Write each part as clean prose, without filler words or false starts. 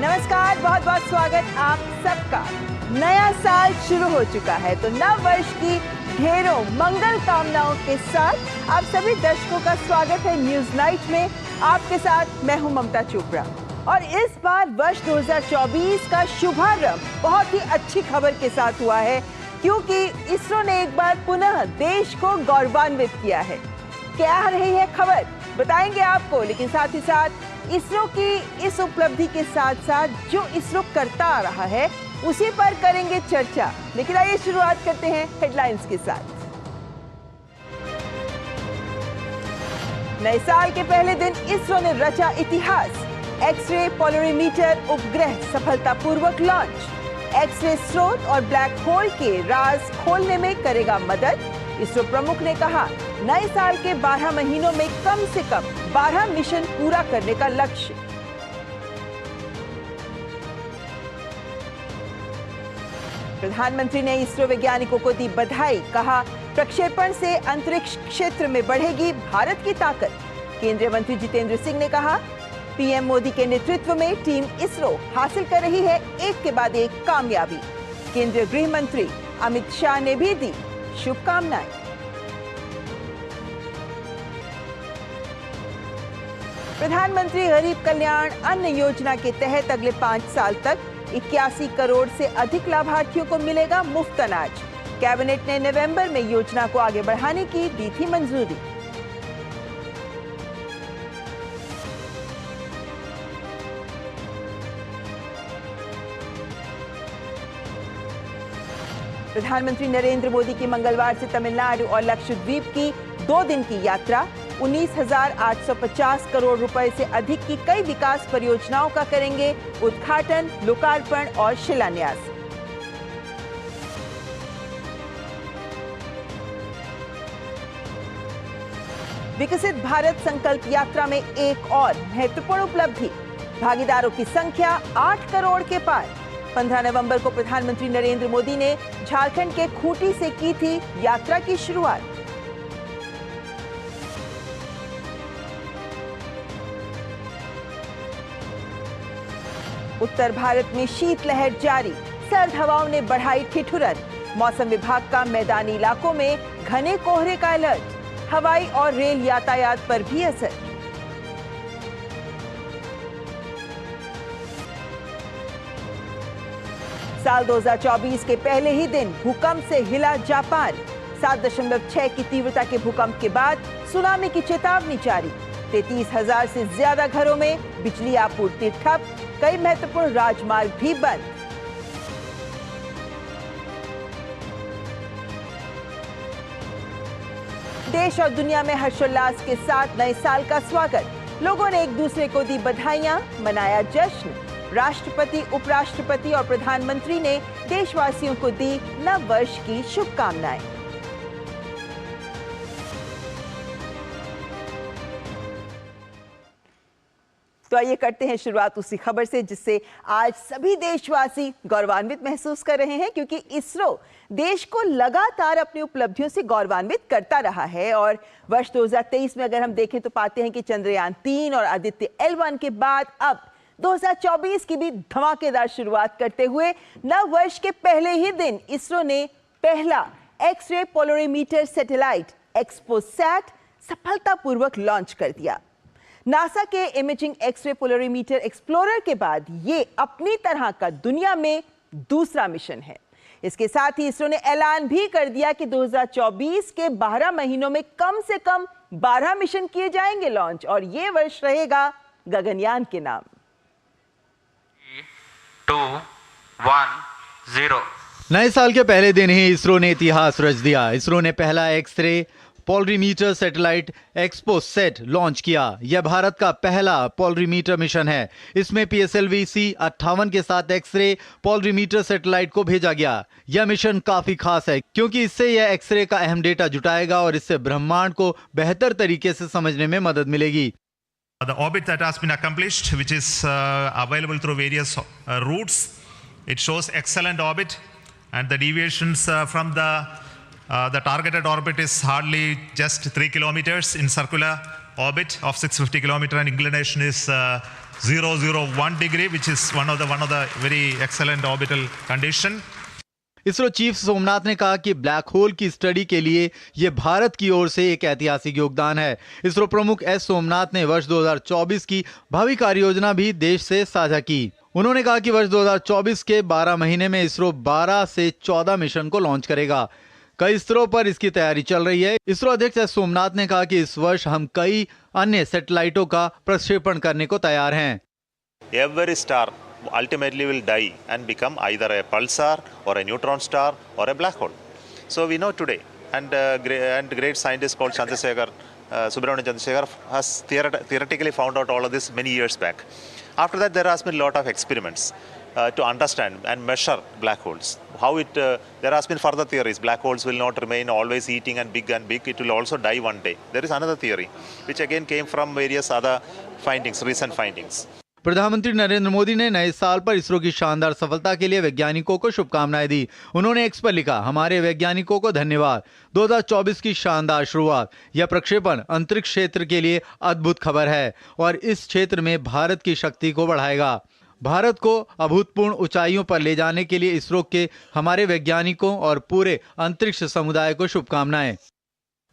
नमस्कार, बहुत बहुत स्वागत आप सबका। नया साल शुरू हो चुका है तो नव वर्ष की ढेरों मंगल कामनाओं के साथ आप सभी दर्शकों का स्वागत है न्यूज नाइट में। आपके साथ मैं हूं ममता चोपड़ा और इस बार वर्ष 2024 का शुभारंभ बहुत ही अच्छी खबर के साथ हुआ है, क्योंकि इसरो ने एक बार पुनः देश को गौरवान्वित किया है। क्या रही है खबर बताएंगे आपको, लेकिन साथ ही साथ इसरो की इस उपलब्धि के साथ साथ जो इसरो करता आ रहा है उसी पर करेंगे चर्चा। लेकिन आइए शुरुआत करते हैं हेडलाइंस के साथ। नए साल के पहले दिन इसरो ने रचा इतिहास। एक्सरे पोलरीमीटर उपग्रह सफलतापूर्वक लॉन्च। एक्सरे स्रोत और ब्लैक होल के राज खोलने में करेगा मदद। इसरो प्रमुख ने कहा, नए साल के 12 महीनों में कम से कम 12 मिशन पूरा करने का लक्ष्य। प्रधानमंत्री ने इसरो वैज्ञानिकों को दी बधाई। कहा, प्रक्षेपण से अंतरिक्ष क्षेत्र में बढ़ेगी भारत की ताकत। केंद्रीय मंत्री जितेंद्र सिंह ने कहा, पीएम मोदी के नेतृत्व में टीम इसरो हासिल कर रही है एक के बाद एक कामयाबी। केंद्रीय गृह मंत्री अमित शाह ने भी दी शुभकामनाएं। प्रधानमंत्री गरीब कल्याण अन्न योजना के तहत अगले 5 साल तक 81 करोड़ से अधिक लाभार्थियों को मिलेगा मुफ्त अनाज। कैबिनेट ने नवंबर में योजना को आगे बढ़ाने की दी थी मंजूरी। प्रधानमंत्री नरेंद्र मोदी की मंगलवार से तमिलनाडु और लक्षद्वीप की 2 दिन की यात्रा। 19,850 करोड़ रुपए से अधिक की कई विकास परियोजनाओं का करेंगे उद्घाटन, लोकार्पण और शिलान्यास। विकसित भारत संकल्प यात्रा में एक और महत्वपूर्ण उपलब्धि। भागीदारों की संख्या 8 करोड़ के पार। 15 नवंबर को प्रधानमंत्री नरेंद्र मोदी ने झारखंड के खूंटी से की थी यात्रा की शुरुआत। उत्तर भारत में शीतलहर जारी। सर्द हवाओं ने बढ़ाई ठिठुरन। मौसम विभाग का मैदानी इलाकों में घने कोहरे का अलर्ट। हवाई और रेल यातायात पर भी असर। साल 2024 के पहले ही दिन भूकंप से हिला जापान। 7.6 की तीव्रता के भूकंप के बाद सुनामी की चेतावनी जारी। 33,000 से ज्यादा घरों में बिजली आपूर्ति ठप। कई महत्वपूर्ण राजमार्ग भी बंद। देश और दुनिया में हर्षोल्लास के साथ नए साल का स्वागत। लोगों ने एक दूसरे को दी बधाइयां, मनाया जश्न। राष्ट्रपति, उपराष्ट्रपति और प्रधानमंत्री ने देशवासियों को दी नव वर्ष की शुभकामनाएं। तो आइए करते हैं शुरुआत उसी खबर से जिससे आज सभी देशवासी गौरवान्वित महसूस कर रहे हैं, क्योंकि इसरो देश को लगातार अपनी उपलब्धियों से गौरवान्वित करता रहा है। और वर्ष 2023 में अगर हम देखें तो पाते हैं कि चंद्रयान 3 और आदित्य L1 के बाद अब 2024 की भी धमाकेदार शुरुआत करते हुए नव वर्ष के पहले ही दिन इसरो ने पहला एक्सरे पोलरीमीटर सैटेलाइट एक्सपोसैट सफलतापूर्वक लॉन्च कर दिया। नासा के इमेजिंग एक्सरे पोलरीमीटर एक्सप्लोरर के बाद ये अपनी तरह का दुनिया में दूसरा मिशन है। इसके साथ ही इसरो ने ऐलान भी कर दिया कि 2024 के 12 महीनों में कम से कम 12 मिशन किए जाएंगे लॉन्च, और ये वर्ष रहेगा गगनयान के नाम। 2, 1, 0। नए साल के पहले दिन ही इसरो ने इतिहास रच दिया। इसरो ने पहला X ray polarimeter satellite XPoSat launch किया। यह भारत का पहला पोलरीमीटर मिशन है। इसमें PSLV-C58 के साथ एक्सरे पोलरीमीटर सैटेलाइट को भेजा गया। यह मिशन काफी खास है क्योंकि इससे यह एक्सरे का अहम डेटा जुटाएगा और इससे ब्रह्मांड को बेहतर तरीके से समझने में मदद मिलेगी। The orbit that has been accomplished, which is available through various routes, it shows excellent orbit, and the deviations from the targeted orbit is hardly just 3 kilometers in circular orbit of 650 kilometer, and inclination is 001 degree, which is one of the very excellent orbital condition. ISRO chief Somnath ने कहा कि black hole की study के लिए यह भारत की ओर से एक ऐतिहासिक योगदान है। इसरो प्रमुख एस सोमनाथ ने वर्ष 2024 की भावी कार्य योजना भी देश से साझा की। उन्होंने कहा कि वर्ष 2024 के 12 महीने में इसरो 12 से 14 मिशन को लॉन्च करेगा। कई स्तरों पर इसकी तैयारी चल रही है। इसरो अध्यक्ष एस सोमनाथ ने कहा कि इस वर्ष हम कई अन्य सैटेलाइटों का प्रक्षेपण करने को तैयार हैं। Every star ultimately will die and become either a pulsar or a neutron star or a black hole. So we know today, and great scientist called Subrahmanyam Chandrasekhar has theoretically found out all of this many years back. After that, there has been a lot of experiments to understand and measure black holes. There has been further theories. Black holes will not remain always heating and big. It will also die one day. There is another theory, which again came from various other findings, recent findings. प्रधानमंत्री नरेंद्र मोदी ने नए साल पर इसरो की शानदार सफलता के लिए वैज्ञानिकों को शुभकामनाएं दी। उन्होंने एक्स पर लिखा, हमारे वैज्ञानिकों को धन्यवाद। 2024 की शानदार शुरुआत, यह प्रक्षेपण अंतरिक्ष क्षेत्र के लिए अद्भुत खबर है और इस क्षेत्र में भारत की शक्ति को बढ़ाएगा। भारत को अभूतपूर्व ऊंचाइयों पर ले जाने के लिए इसरो के हमारे वैज्ञानिकों और पूरे अंतरिक्ष समुदाय को शुभकामनाएं।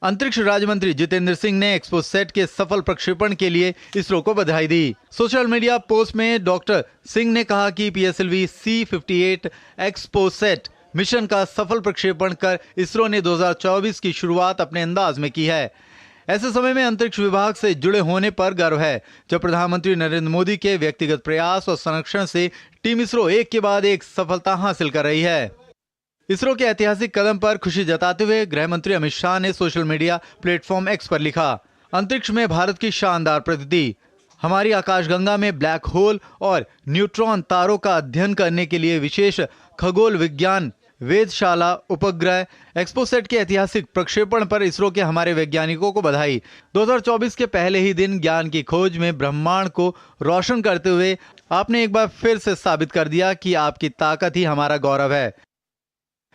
अंतरिक्ष राज्य मंत्री जितेंद्र सिंह ने एक्सपोसैट के सफल प्रक्षेपण के लिए इसरो को बधाई दी। सोशल मीडिया पोस्ट में डॉक्टर सिंह ने कहा कि PSLV C-58 एक्सपोसैट मिशन का सफल प्रक्षेपण कर इसरो ने 2024 की शुरुआत अपने अंदाज में की है। ऐसे समय में अंतरिक्ष विभाग से जुड़े होने पर गर्व है, जब प्रधानमंत्री नरेंद्र मोदी के व्यक्तिगत प्रयास और संरक्षण से टीम इसरो एक के बाद एक सफलता हासिल कर रही है। इसरो के ऐतिहासिक कदम पर खुशी जताते हुए गृह मंत्री अमित शाह ने सोशल मीडिया प्लेटफॉर्म एक्स पर लिखा, अंतरिक्ष में भारत की शानदार प्रगति, हमारी आकाशगंगा में ब्लैक होल और न्यूट्रॉन तारों का अध्ययन करने के लिए विशेष खगोल विज्ञान वेधशाला उपग्रह एक्सपोसैट के ऐतिहासिक प्रक्षेपण पर इसरो के हमारे वैज्ञानिकों को बधाई। 2024 के पहले ही दिन ज्ञान की खोज में ब्रह्मांड को रोशन करते हुए आपने एक बार फिर से साबित कर दिया कि आपकी ताकत ही हमारा गौरव है।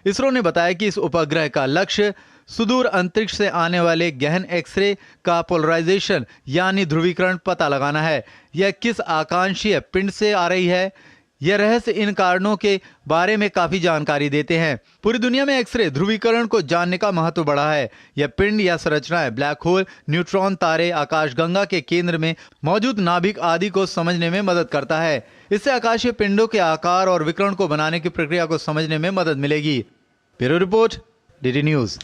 इसरो ने बताया कि इस उपग्रह का लक्ष्य सुदूर अंतरिक्ष से आने वाले गहन एक्सरे का पोलराइजेशन यानी ध्रुवीकरण पता लगाना है। यह किस आकांक्षीय पिंड से आ रही है, यह रहस्य इन कारणों के बारे में काफी जानकारी देते हैं। पूरी दुनिया में एक्सरे ध्रुवीकरण को जानने का महत्व बढ़ा है। यह पिंड या संरचनाएं ब्लैक होल, न्यूट्रॉन तारे, आकाशगंगा के केंद्र में मौजूद नाभिक आदि को समझने में मदद करता है। इससे आकाशीय पिंडों के आकार और विकिरण को बनाने की प्रक्रिया को समझने में मदद मिलेगी। Bureau report, DD news.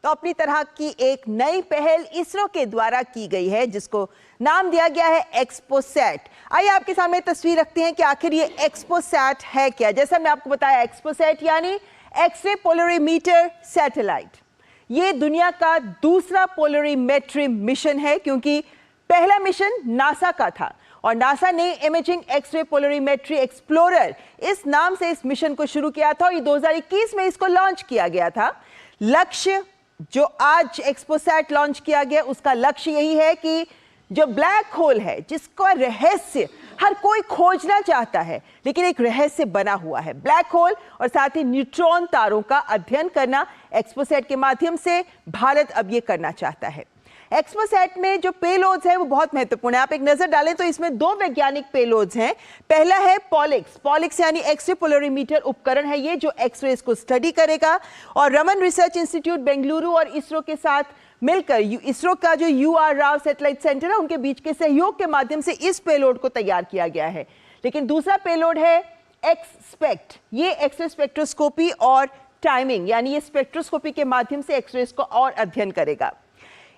तो अपनी तरह की एक नई पहल इसरो के द्वारा की गई है, जिसको नाम दिया गया है एक्सपोसैट। आइए आपके सामने तस्वीर रखते हैं कि आखिर ये एक्सपोसैट है क्या। जैसा मैंने आपको बताया, एक्सपोसैट यानी एक्सरे पोलरीमीटर सैटेलाइट। ये दुनिया का दूसरा पोलरीमेट्री मिशन है, क्योंकि पहला मिशन नासा का था और नासा ने इमेजिंग एक्सरे पोलरीमेट्री एक्सप्लोरर इस नाम से इस मिशन को शुरू किया था और ये 2021 में इसको लॉन्च किया गया था। लक्ष्य जो आज एक्सपोसैट लॉन्च किया गया, उसका लक्ष्य यही है कि जो ब्लैक होल है, जिसका रहस्य हर कोई खोजना चाहता है, लेकिन एक रहस्य बना हुआ है, ब्लैक होल और साथ ही न्यूट्रॉन तारों का अध्ययन करना एक्सपोसैट के माध्यम से भारत अब ये करना चाहता है। एक्सपोसैट में जो पेलोड्स हैं वो बहुत महत्वपूर्ण है। आप एक नजर डालें तो इसमें दो वैज्ञानिक पेलोड्स हैं। पहला है पॉलिक्स यानी एक्सरे पोलरीमीटर उपकरण है ये, जो एक्सरेज को स्टडी करेगा, और रमन रिसर्च इंस्टीट्यूट बेंगलुरु और इसरो के साथ मिलकर इसरो का जो UR राव सैटेलाइट सेंटर है, उनके बीच के सहयोग के माध्यम से इस पेलोड को तैयार किया गया है। लेकिन दूसरा पेलोड है एक्सपेक्ट। ये एक्सरे स्पेक्ट्रोस्कोपी और टाइमिंग यानी ये स्पेक्ट्रोस्कोपी के माध्यम से एक्सरेज को और अध्ययन करेगा।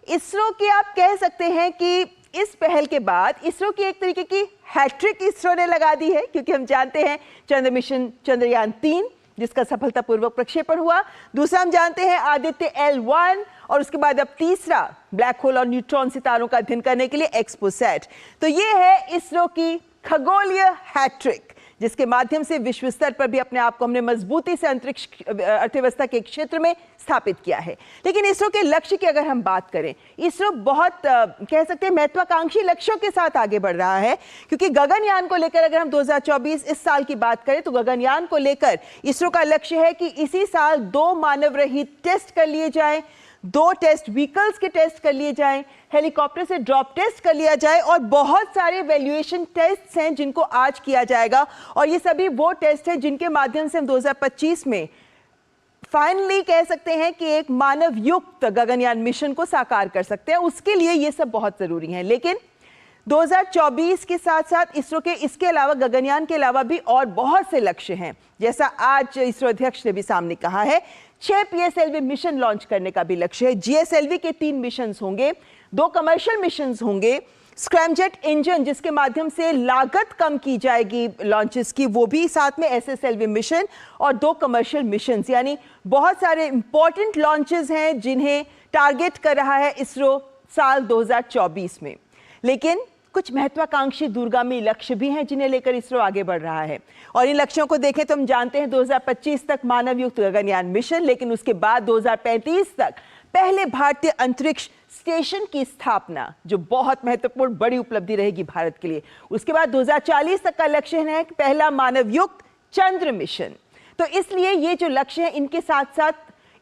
इसरो की आप कह सकते हैं कि इस पहल के बाद इसरो की एक तरीके की हैट्रिक इसरो ने लगा दी है, क्योंकि हम जानते हैं चंद्र मिशन चंद्रयान 3 जिसका सफलतापूर्वक प्रक्षेपण हुआ, दूसरा हम जानते हैं आदित्य L1 और उसके बाद अब तीसरा ब्लैक होल और न्यूट्रॉन सितारों का अध्ययन करने के लिए एक्सपोसैट। तो ये है इसरो की खगोलीय हैट्रिक, जिसके माध्यम से विश्व स्तर पर भी अपने आप को हमने मजबूती से अंतरिक्ष अर्थव्यवस्था के क्षेत्र में स्थापित किया है। लेकिन इसरो के लक्ष्य की अगर हम बात करें, इसरो बहुत कह सकते हैं महत्वाकांक्षी लक्ष्यों के साथ आगे बढ़ रहा है, क्योंकि गगनयान को लेकर अगर हम 2024 इस साल की बात करें तो गगनयान को लेकर इसरो का लक्ष्य है कि इसी साल 2 मानव रहित टेस्ट कर लिए जाएं, 2 टेस्ट व्हीकल्स के टेस्ट कर लिए जाएं, हेलीकॉप्टर से ड्रॉप टेस्ट कर लिया जाए और बहुत सारे वैल्यूएशन टेस्ट हैं जिनको आज किया जाएगा। और ये सभी वो टेस्ट हैं जिनके माध्यम से हम 2025 में फाइनली कह सकते हैं कि एक मानव युक्त गगनयान मिशन को साकार कर सकते हैं। उसके लिए ये सब बहुत जरूरी है। लेकिन 2024 के साथ साथ इसरो के इसके अलावा गगनयान के अलावा भी और बहुत से लक्ष्य हैं। जैसा आज इसरो अध्यक्ष ने भी सामने कहा है, 6 PSLV मिशन लॉन्च करने का भी लक्ष्य है। GSLV के 3 मिशन होंगे, 2 कमर्शियल मिशन होंगे, स्क्रैमजेट इंजन जिसके माध्यम से लागत कम की जाएगी लॉन्चेस की, वो भी साथ में SSLV मिशन और 2 कमर्शियल मिशन, यानी बहुत सारे इंपॉर्टेंट लॉन्चेस हैं जिन्हें टारगेट कर रहा है इसरो साल 2024 में। लेकिन कुछ महत्वाकांक्षी दूरगामी लक्ष्य भी हैं जिन्हें लेकर इसरो आगे बढ़ रहा है। और इन लक्ष्यों को देखें तो हम जानते हैं 2025 तक मानव युक्त गगनयान मिशन, लेकिन उसके बाद 2035 तक पहले भारतीय अंतरिक्ष स्टेशन की स्थापना, जो बहुत महत्वपूर्ण बड़ी उपलब्धि रहेगी भारत के लिए। उसके बाद 2040 तक का लक्ष्य है पहला मानव युक्त चंद्र मिशन। तो इसलिए ये जो लक्ष्य है, इनके साथ साथ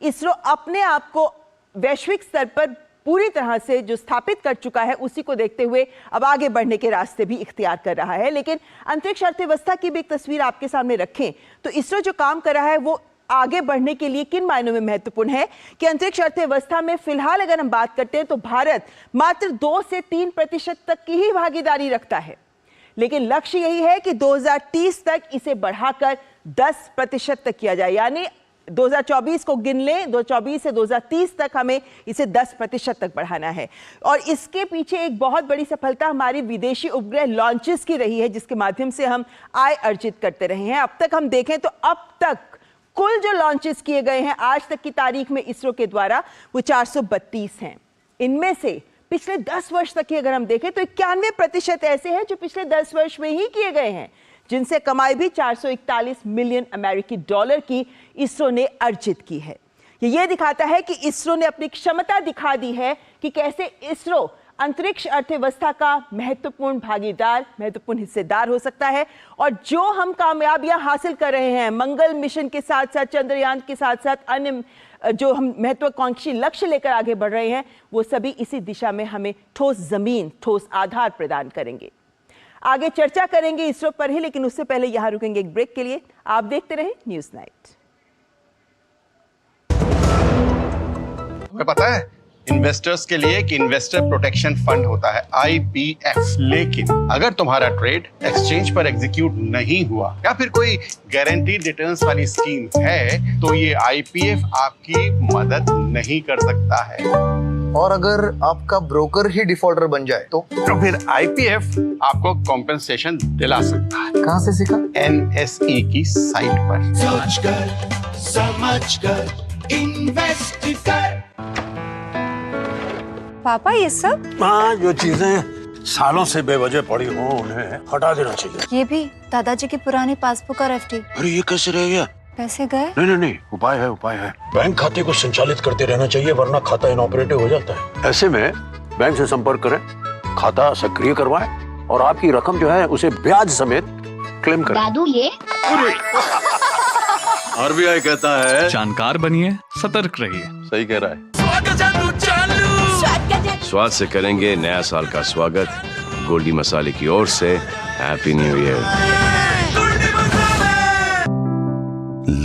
इसरो अपने आप को वैश्विक स्तर पर पूरी तरह से जो स्थापित कर चुका है, उसी को देखते हुए अब आगे बढ़ने के रास्ते भी इख्तियार कर रहा है। लेकिन अंतरिक्ष अर्थव्यवस्था की भी एक तस्वीर आपके सामने रखें तो इसरो जो काम कर रहा है वो आगे बढ़ने के लिए किन मायनों में महत्वपूर्ण है कि अंतरिक्ष अर्थव्यवस्था में फिलहाल अगर हम बात करते हैं तो भारत मात्र 2 से 3% तक की ही भागीदारी रखता है। लेकिन लक्ष्य यही है कि 2030 तक इसे बढ़ाकर 10% तक किया जाए, यानी 2024 को गिन लें, 2024 से 2030 तक हमें इसे 10% तक बढ़ाना है। और इसके पीछे एक बहुत बड़ी सफलता हमारी विदेशी उपग्रह लॉन्चेस की रही है, जिसके माध्यम से हम आय अर्जित करते रहे हैं। अब तक हम देखें तो अब तक कुल जो लॉन्चेस किए गए हैं आज तक की तारीख में इसरो के द्वारा, वो 432 हैं। इनमें से पिछले 10 वर्ष तक की अगर हम देखें तो 91% ऐसे हैं जो पिछले 10 वर्ष में ही किए गए हैं, जिनसे कमाई भी 441 मिलियन अमेरिकी डॉलर की इसरो ने अर्जित की है। ये दिखाता है कि इसरो ने अपनी क्षमता दिखा दी है कि कैसे इसरो अंतरिक्ष अर्थव्यवस्था का महत्वपूर्ण भागीदार, महत्वपूर्ण हिस्सेदार हो सकता है। और जो हम कामयाबियां हासिल कर रहे हैं मंगल मिशन के साथ साथ, चंद्रयान के साथ साथ अन्य जो हम महत्वाकांक्षी लक्ष्य लेकर आगे बढ़ रहे हैं, वो सभी इसी दिशा में हमें ठोस जमीन, ठोस आधार प्रदान करेंगे। आगे चर्चा करेंगे इसरो पर ही, लेकिन उससे पहले यहां रुकेंगे एक ब्रेक के लिए। आप देखते रहे न्यूज़ नाइट। तुम्हें पता है इन्वेस्टर्स के लिए एक इन्वेस्टर प्रोटेक्शन फंड होता है IPF, लेकिन अगर तुम्हारा ट्रेड एक्सचेंज पर एग्जीक्यूट नहीं हुआ या फिर कोई गारंटीड रिटर्न्स वाली स्कीम है तो ये IPF आपकी मदद नहीं कर सकता है। और अगर आपका ब्रोकर ही डिफॉल्टर बन जाए तो फिर IPF आपको कॉम्पेंसेशन दिला सकता है। कहाँ से सीखा? NSE की साइट पर। सोचकर समझकर इन्वेस्ट कर। पापा ये सब? हाँ, जो चीजें सालों से बेवजह पड़ी हो उन्हें हटा देना चाहिए। ये भी दादाजी की पुरानी पासबुक और FD। अरे ये कैसे रह गया? पैसे गए? नहीं, उपाय है। बैंक खाते को संचालित करते रहना चाहिए वरना खाता इनऑपरेटिव हो जाता है। ऐसे में बैंक से संपर्क करें, खाता सक्रिय करवाएं और आपकी रकम जो है उसे ब्याज समेत क्लेम करें। दादू ये RBI कहता है जानकार बनिए, सतर्क रहिए। सही कह रहा है। स्वाद से करेंगे नया साल का स्वागत। गोल्डी मसाले की ओर से हैप्पी न्यू ईयर।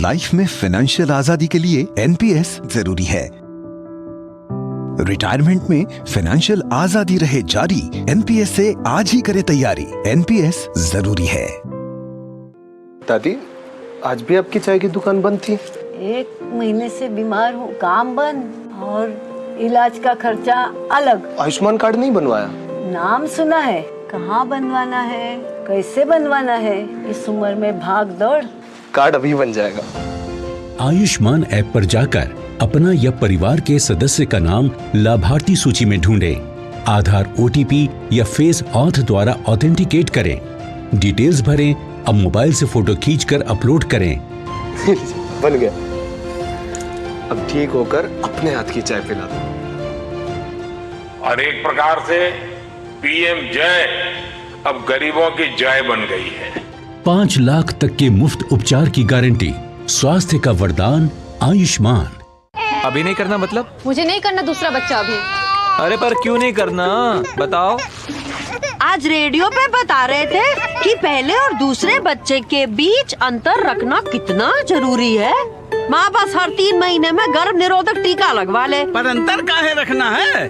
लाइफ में फाइनेंशियल आजादी के लिए NPS जरूरी है। रिटायरमेंट में फाइनेंशियल आजादी रहे जारी, NPS से आज ही करे तैयारी। NPS जरूरी है। दादी, आज भी आपकी चाय की दुकान बंद थी? 1 महीने से बीमार हूँ, काम बंद और इलाज का खर्चा अलग। आयुष्मान कार्ड नहीं बनवाया? नाम सुना है, कहाँ बनवाना है, कैसे बनवाना है, इस उम्र में भाग दौड़। कार्ड अभी बन जाएगा। आयुष्मान ऐप पर जाकर अपना या परिवार के सदस्य का नाम लाभार्थी सूची में ढूंढें। आधार, OTP या फेस ऑथ द्वारा ऑथेंटिकेट करें। डिटेल्स भरें। अब मोबाइल से फोटो खींचकर अपलोड करें। बन गया। अब ठीक होकर अपने हाथ की चाय पिला दो। और एक प्रकार से PM जय अब गरीबों की जय बन गई है। 5 लाख तक के मुफ्त उपचार की गारंटी। स्वास्थ्य का वरदान आयुष्मान। अभी नहीं करना मतलब? मुझे नहीं करना दूसरा बच्चा अभी। अरे पर क्यों नहीं करना, बताओ। आज रेडियो पे बता रहे थे कि पहले और दूसरे बच्चे के बीच अंतर रखना कितना जरूरी है। माँ बस हर 3 महीने में गर्भ निरोधक टीका लगवा ले। पर अंतर काहे रखना है?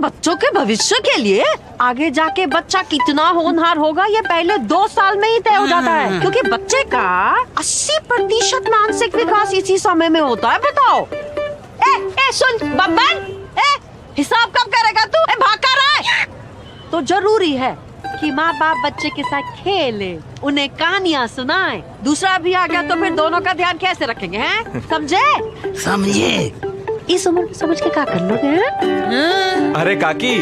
बच्चों के भविष्य के लिए। आगे जाके बच्चा कितना होनहार होगा ये पहले 2 साल में ही तय हो जाता है, क्योंकि बच्चे का 80% मानसिक विकास इसी समय में होता है। बताओ। सुन बब्बन, हिसाब कब करेगा तू? भाग कर रहा है। तो जरूरी है कि माँ बाप बच्चे के साथ खेले, उन्हें कहानियाँ सुनाएं। दूसरा भी आ गया तो फिर दोनों का ध्यान कैसे रखेंगे, हैं? समझे? समझे। इस उम्र में समझ के क्या कर लोगे, हैं? अरे काकी,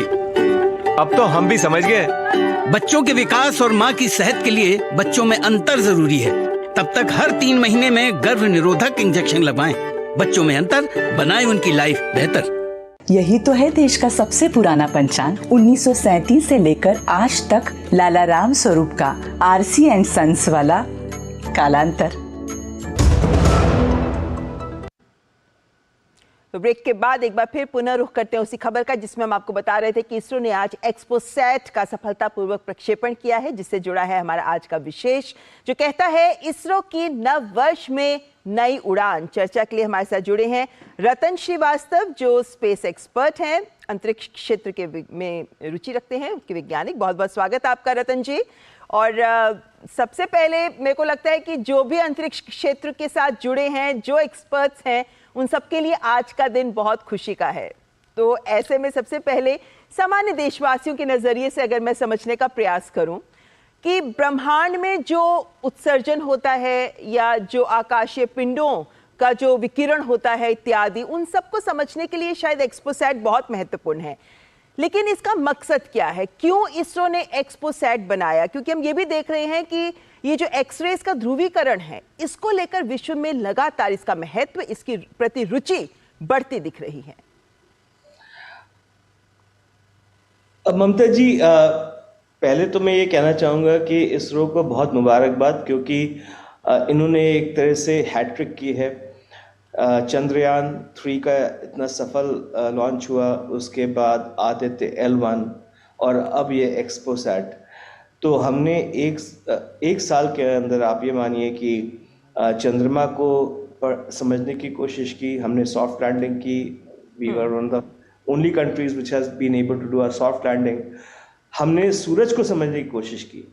अब तो हम भी समझ गए। बच्चों के विकास और माँ की सेहत के लिए बच्चों में अंतर जरूरी है। तब तक हर 3 महीने में गर्भ निरोधक इंजेक्शन लगवाएं। बच्चों में अंतर बनाए उनकी लाइफ बेहतर। यही तो है देश का सबसे पुराना पंचांग। 1937 से लेकर आज तक लाला राम स्वरूप का आरसी एंड सन्स वाला कालांतर। तो ब्रेक के बाद एक बार फिर पुनः रुख करते हैं उसी खबर का जिसमें हम आपको बता रहे थे कि इसरो ने आज एक्सपोसैट का सफलतापूर्वक प्रक्षेपण किया है, जिससे जुड़ा है हमारा आज का विशेष, जो कहता है इसरो की नव वर्ष में नई उड़ान। चर्चा के लिए हमारे साथ जुड़े हैं रतन श्रीवास्तव, जो स्पेस एक्सपर्ट हैं, अंतरिक्ष क्षेत्र के में रुचि रखते हैं, उनके वैज्ञानिक। बहुत बहुत स्वागत आपका रतन जी। और सबसे पहले मेरे को लगता है कि जो भी अंतरिक्ष क्षेत्र के साथ जुड़े हैं, जो एक्सपर्ट्स हैं, उन सबके लिए आज का दिन बहुत खुशी का है। तो ऐसे में सबसे पहले सामान्य देशवासियों के नज़रिए से अगर मैं समझने का प्रयास करूं कि ब्रह्मांड में जो उत्सर्जन होता है या जो आकाशीय पिंडों का जो विकिरण होता है इत्यादि, उन सबको समझने के लिए शायद एक्सपोसैट बहुत महत्वपूर्ण है। लेकिन इसका मकसद क्या है? क्यों इसरो ने एक्सपोसैट बनाया? क्योंकि हम ये भी देख रहे हैं कि ये जो एक्सरेज का ध्रुवीकरण है, इसको लेकर विश्व में लगातार इसका महत्व, इसकी प्रति रुचि बढ़ती दिख रही है। ममता जी, पहले तो मैं ये कहना चाहूँगा कि इसरो को बहुत मुबारकबाद, क्योंकि इन्होंने एक तरह से हैट्रिक की है। चंद्रयान 3 का इतना सफल लॉन्च हुआ, उसके बाद आदित्य L1 और अब ये एक्सपोसैट। तो हमने एक साल के अंदर आप ये मानिए कि चंद्रमा को समझने की कोशिश की, हमने सॉफ्ट लैंडिंग की। We were one of the only countries which has been able to do a soft landing. हमने सूरज को समझने की कोशिश की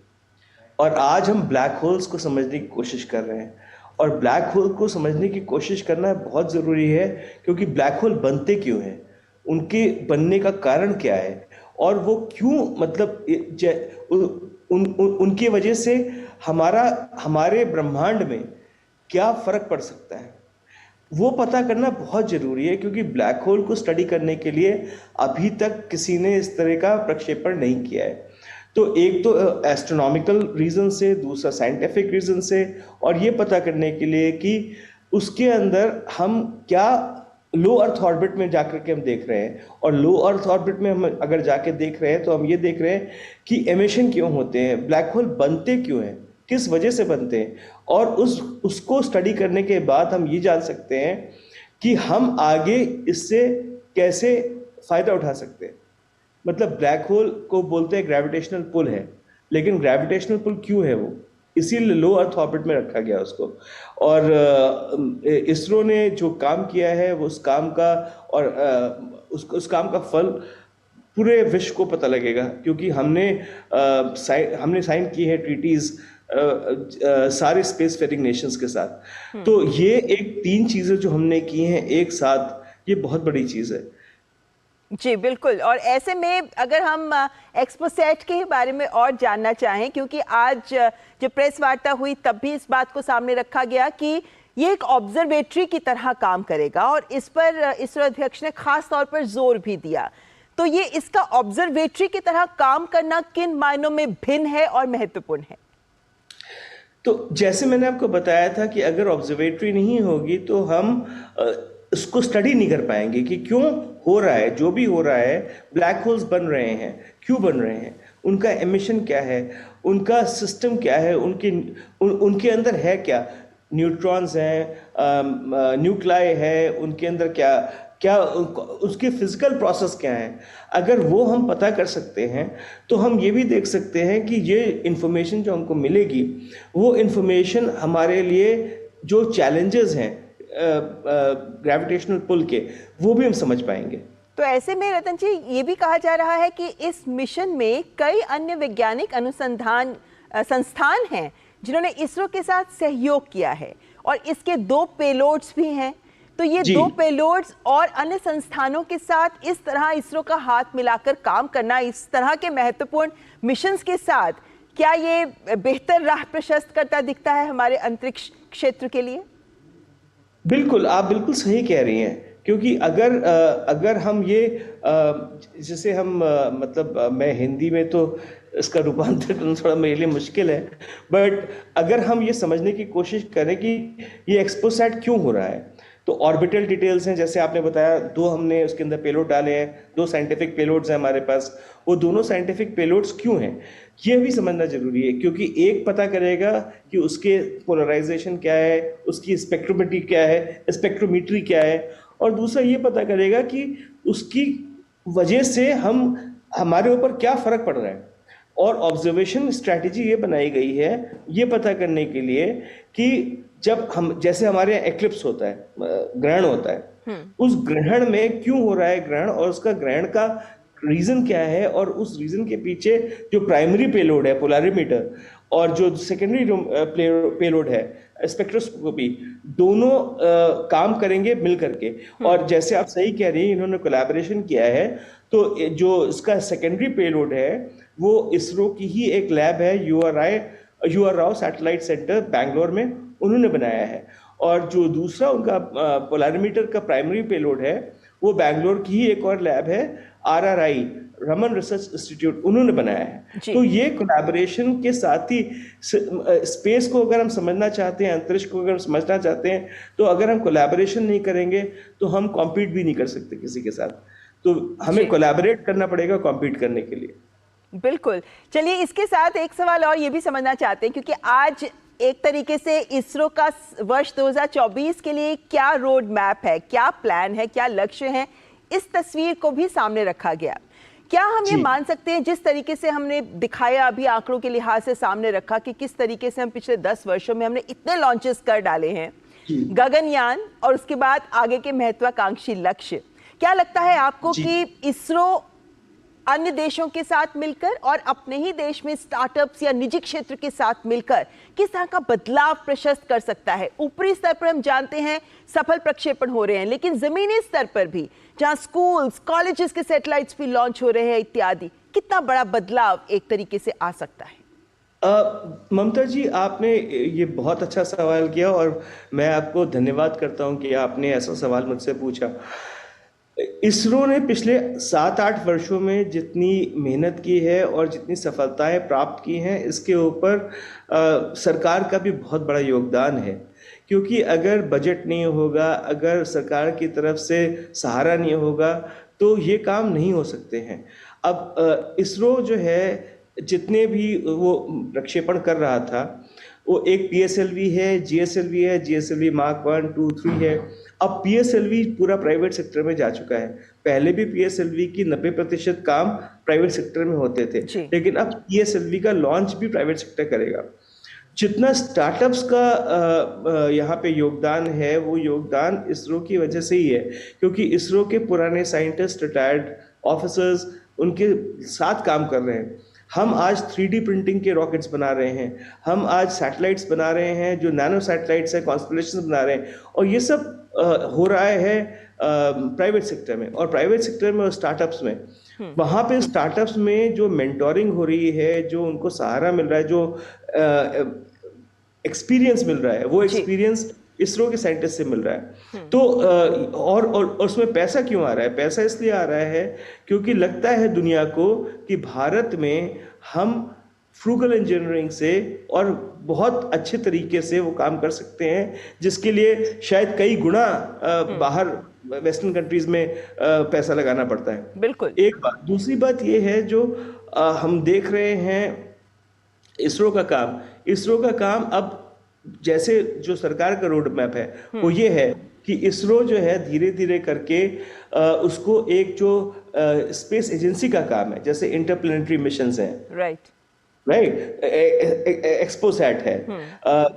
और आज हम ब्लैक होल्स को समझने की कोशिश कर रहे हैं। और ब्लैक होल को समझने की कोशिश करना बहुत ज़रूरी है, क्योंकि ब्लैक होल बनते क्यों हैं, उनके बनने का कारण क्या है, और वो क्यों, मतलब उनकी वजह से हमारे ब्रह्मांड में क्या फ़र्क पड़ सकता है, वो पता करना बहुत ज़रूरी है। क्योंकि ब्लैक होल को स्टडी करने के लिए अभी तक किसी ने इस तरह का प्रक्षेपण नहीं किया है। तो एक तो एस्ट्रोनॉमिकल रीज़न से, दूसरा साइंटिफिक रीज़न से, और ये पता करने के लिए कि उसके अंदर हम क्या लो अर्थ ऑर्बिट में जाकर के हम देख रहे हैं। और लो अर्थ ऑर्बिट में हम अगर जाके देख रहे हैं तो हम ये देख रहे हैं कि एमिशन क्यों होते हैं, ब्लैक होल बनते क्यों हैं, किस वजह से बनते हैं। और उसको स्टडी करने के बाद हम ये जान सकते हैं कि हम आगे इससे कैसे फ़ायदा उठा सकते हैं। मतलब ब्लैक होल को बोलते हैं ग्रेविटेशनल पुल है, लेकिन ग्रेविटेशनल पुल क्यों है, वो इसीलिए लो अर्थ ऑर्बिट में रखा गया उसको। और इसरो ने जो काम किया है वो उस काम का और उस काम का फल पूरे विश्व को पता लगेगा, क्योंकि हमने साइन की है ट्रीटीज सारे स्पेस फेयरिंग नेशंस के साथ। तो ये एक 3 चीज़ें जो हमने की हैं एक साथ, ये बहुत बड़ी चीज़ है। जी बिल्कुल। और ऐसे में अगर हम एक्सपोसैट के बारे में और जानना चाहें, क्योंकि आज जब प्रेस वार्ता हुई तब भी इस बात को सामने रखा गया कि ये एक ऑब्जर्वेटरी की तरह काम करेगा, और इस पर इसरो अध्यक्ष ने खास तौर पर जोर भी दिया। तो ये इसका ऑब्जर्वेटरी की तरह काम करना किन मायनों में भिन्न है और महत्वपूर्ण है? तो जैसे मैंने आपको बताया था कि अगर ऑब्जर्वेटरी नहीं होगी तो हम इसको स्टडी नहीं कर पाएंगे कि क्यों हो रहा है, जो भी हो रहा है, ब्लैक होल्स बन रहे हैं, क्यों बन रहे हैं, उनका एमिशन क्या है, उनका सिस्टम क्या है, उनके अंदर है क्या। न्यूट्रॉन्स हैं, न्यूक्लाई है, उनके अंदर क्या क्या उसके फिजिकल प्रोसेस क्या हैं, अगर वो हम पता कर सकते हैं तो हम ये भी देख सकते हैं कि ये इन्फॉर्मेशन जो हमको मिलेगी वो इन्फॉर्मेशन हमारे लिए जो चैलेंजेस हैं ग्रेविटेशनल पुल के, वो भी हम समझ पाएंगे। तो ऐसे में रतन जी ये भी कहा जा रहा है कि इस मिशन में कई अन्य वैज्ञानिक अनुसंधान संस्थान हैं जिन्होंने इसरो के साथ सहयोग किया है और इसके 2 पेलोड्स भी हैं। तो ये 2 पेलोड्स और अन्य संस्थानों के साथ इस तरह इसरो का हाथ मिलाकर काम करना, इस तरह के महत्वपूर्ण मिशंस के साथ, क्या ये बेहतर राह प्रशस्त करता दिखता है हमारे अंतरिक्ष क्षेत्र के लिए? बिल्कुल, आप बिल्कुल सही कह रही हैं, क्योंकि अगर हम ये जैसे हम मतलब मैं हिंदी में तो इसका रूपांतर करना थोड़ा मेरे लिए मुश्किल है, बट अगर हम ये समझने की कोशिश करें कि ये एक्सपोसैट क्यों हो रहा है, तो ऑर्बिटल डिटेल्स हैं, जैसे आपने बताया 2 हमने उसके अंदर पेलोड डाले हैं, 2 साइंटिफिक पेलोड्स हैं हमारे पास, वो दोनों साइंटिफिक पेलोड्स क्यों हैं ये भी समझना जरूरी है, क्योंकि एक पता करेगा कि उसके पोलराइजेशन क्या है, उसकी स्पेक्ट्रोमेट्री क्या है, स्पेक्ट्रोमीट्री क्या है, और दूसरा ये पता करेगा कि उसकी वजह से हमारे ऊपर क्या फ़र्क पड़ रहा है। और ऑब्जर्वेशन स्ट्रैटेजी ये बनाई गई है ये पता करने के लिए कि जब हम जैसे हमारे यहाँ एक्लिप्स होता है, ग्रहण होता है, उस ग्रहण में क्यों हो रहा है ग्रहण और उसका ग्रहण का रीजन क्या है, और उस रीजन के पीछे जो प्राइमरी पेलोड है पोलरिमीटर और जो सेकेंडरी पेलोड है स्पेक्ट्रोस्कोपी, दोनों काम करेंगे मिल करके। और जैसे आप सही कह रही हैं, इन्होंने कोलैबोरेशन किया है, तो जो इसका सेकेंडरी पेलोड है वो इसरो की ही एक लैब है, यू आर राव सैटेलाइट सेंटर बैंगलोर में, उन्होंने बनाया है। और जो दूसरा उनका पोलरिमीटर का प्राइमरी पेलोड है वो बैंगलोर की ही एक और लैब है, RRI रमन रिसर्च इंस्टीट्यूट, उन्होंने बनाया है। तो ये कोलैबोरेशन के साथ ही स्पेस को अगर हम समझना चाहते हैं, अंतरिक्ष को अगर हम समझना चाहते हैं, तो अगर हम कोलैबोरेशन नहीं करेंगे तो हम कॉम्पीट भी नहीं कर सकते किसी के साथ, तो हमें कोलैबोरेट करना पड़ेगा कॉम्पीट करने के लिए। बिल्कुल। चलिए इसके साथ एक सवाल और ये भी समझना चाहते हैं, क्योंकि आज एक तरीके से इसरो का वर्ष 2024 के लिए क्या रोड मैप है, क्या प्लान है, क्या लक्ष्य है, इस तस्वीर को भी सामने रखा गया। क्या हम ये मान सकते हैं, जिस तरीके से हमने दिखाया अभी आंकड़ों के लिहाज से सामने रखा, कि किस तरीके से हम पिछले 10 वर्षों में हमने इतने लॉन्चेस कर डाले हैं, गगनयान और उसके बाद आगे के महत्वाकांक्षी लक्ष्य, क्या लगता है आपको कि इसरो अन्य देशों के साथ मिलकर और अपने ही देश में स्टार्टअप्स या निजी क्षेत्र के साथ मिलकर किस तरह का बदलाव प्रशस्त कर सकता है? ऊपरी स्तर पर हम जानते हैं सफल प्रक्षेपण हो रहे हैं, लेकिन जमीनी स्तर पर भी जहां स्कूल्स कॉलेजेस के सैटेलाइट्स भी लॉन्च हो रहे हैं इत्यादि, कितना बड़ा बदलाव एक तरीके से आ सकता है? ममता जी, आपने ये बहुत अच्छा सवाल किया और मैं आपको धन्यवाद करता हूं कि आपने ऐसा सवाल मुझसे पूछा। इसरो ने पिछले 7-8 वर्षों में जितनी मेहनत की है और जितनी सफलताएं प्राप्त की हैं, इसके ऊपर सरकार का भी बहुत बड़ा योगदान है, क्योंकि अगर बजट नहीं होगा, अगर सरकार की तरफ से सहारा नहीं होगा, तो ये काम नहीं हो सकते हैं। अब इसरो जो है जितने भी वो प्रक्षेपण कर रहा था, वो एक PSLV है, GSLV है, GSLV Mark 1, 2, 3 है। अब PSLV पूरा प्राइवेट सेक्टर में जा चुका है। पहले भी PSLV की 90% काम प्राइवेट सेक्टर में होते थे, लेकिन अब PSLV का लॉन्च भी प्राइवेट सेक्टर करेगा। जितना स्टार्टअप्स का यहाँ पे योगदान है, वो योगदान इसरो की वजह से ही है, क्योंकि इसरो के पुराने साइंटिस्ट, रिटायर्ड ऑफिसर्स उनके साथ काम कर रहे हैं। हम आज 3D प्रिंटिंग के रॉकेट्स बना रहे हैं, हम आज सैटेलाइट्स बना रहे हैं जो नैनो सैटेलाइट्स हैं, कॉन्स्टलेशंस बना रहे हैं, और ये सब हो रहा है प्राइवेट सेक्टर में। और प्राइवेट सेक्टर में और स्टार्टअप्स में, वहाँ पे स्टार्टअप्स में जो मेंटोरिंग हो रही है, जो उनको सहारा मिल रहा है, जो एक्सपीरियंस मिल रहा है, वो एक्सपीरियंस इसरो के साइंटिस्ट से मिल रहा है। तो और उसमें पैसा क्यों आ रहा है? पैसा इसलिए आ रहा है क्योंकि लगता है दुनिया को कि भारत में हम फ्रूगल इंजीनियरिंग से और बहुत अच्छे तरीके से वो काम कर सकते हैं, जिसके लिए शायद कई गुना बाहर वेस्टर्न कंट्रीज में पैसा लगाना पड़ता है। बिल्कुल। एक बात। दूसरी बात ये है जो हम देख रहे हैं, इसरो का काम अब जैसे जो सरकार का रोड मैप है वो ये है कि इसरो जो है धीरे धीरे करके उसको एक जो स्पेस एजेंसी का काम है, जैसे इंटरप्लेनेटरी मिशंस हैं, राइट, एक्सपोसैट है,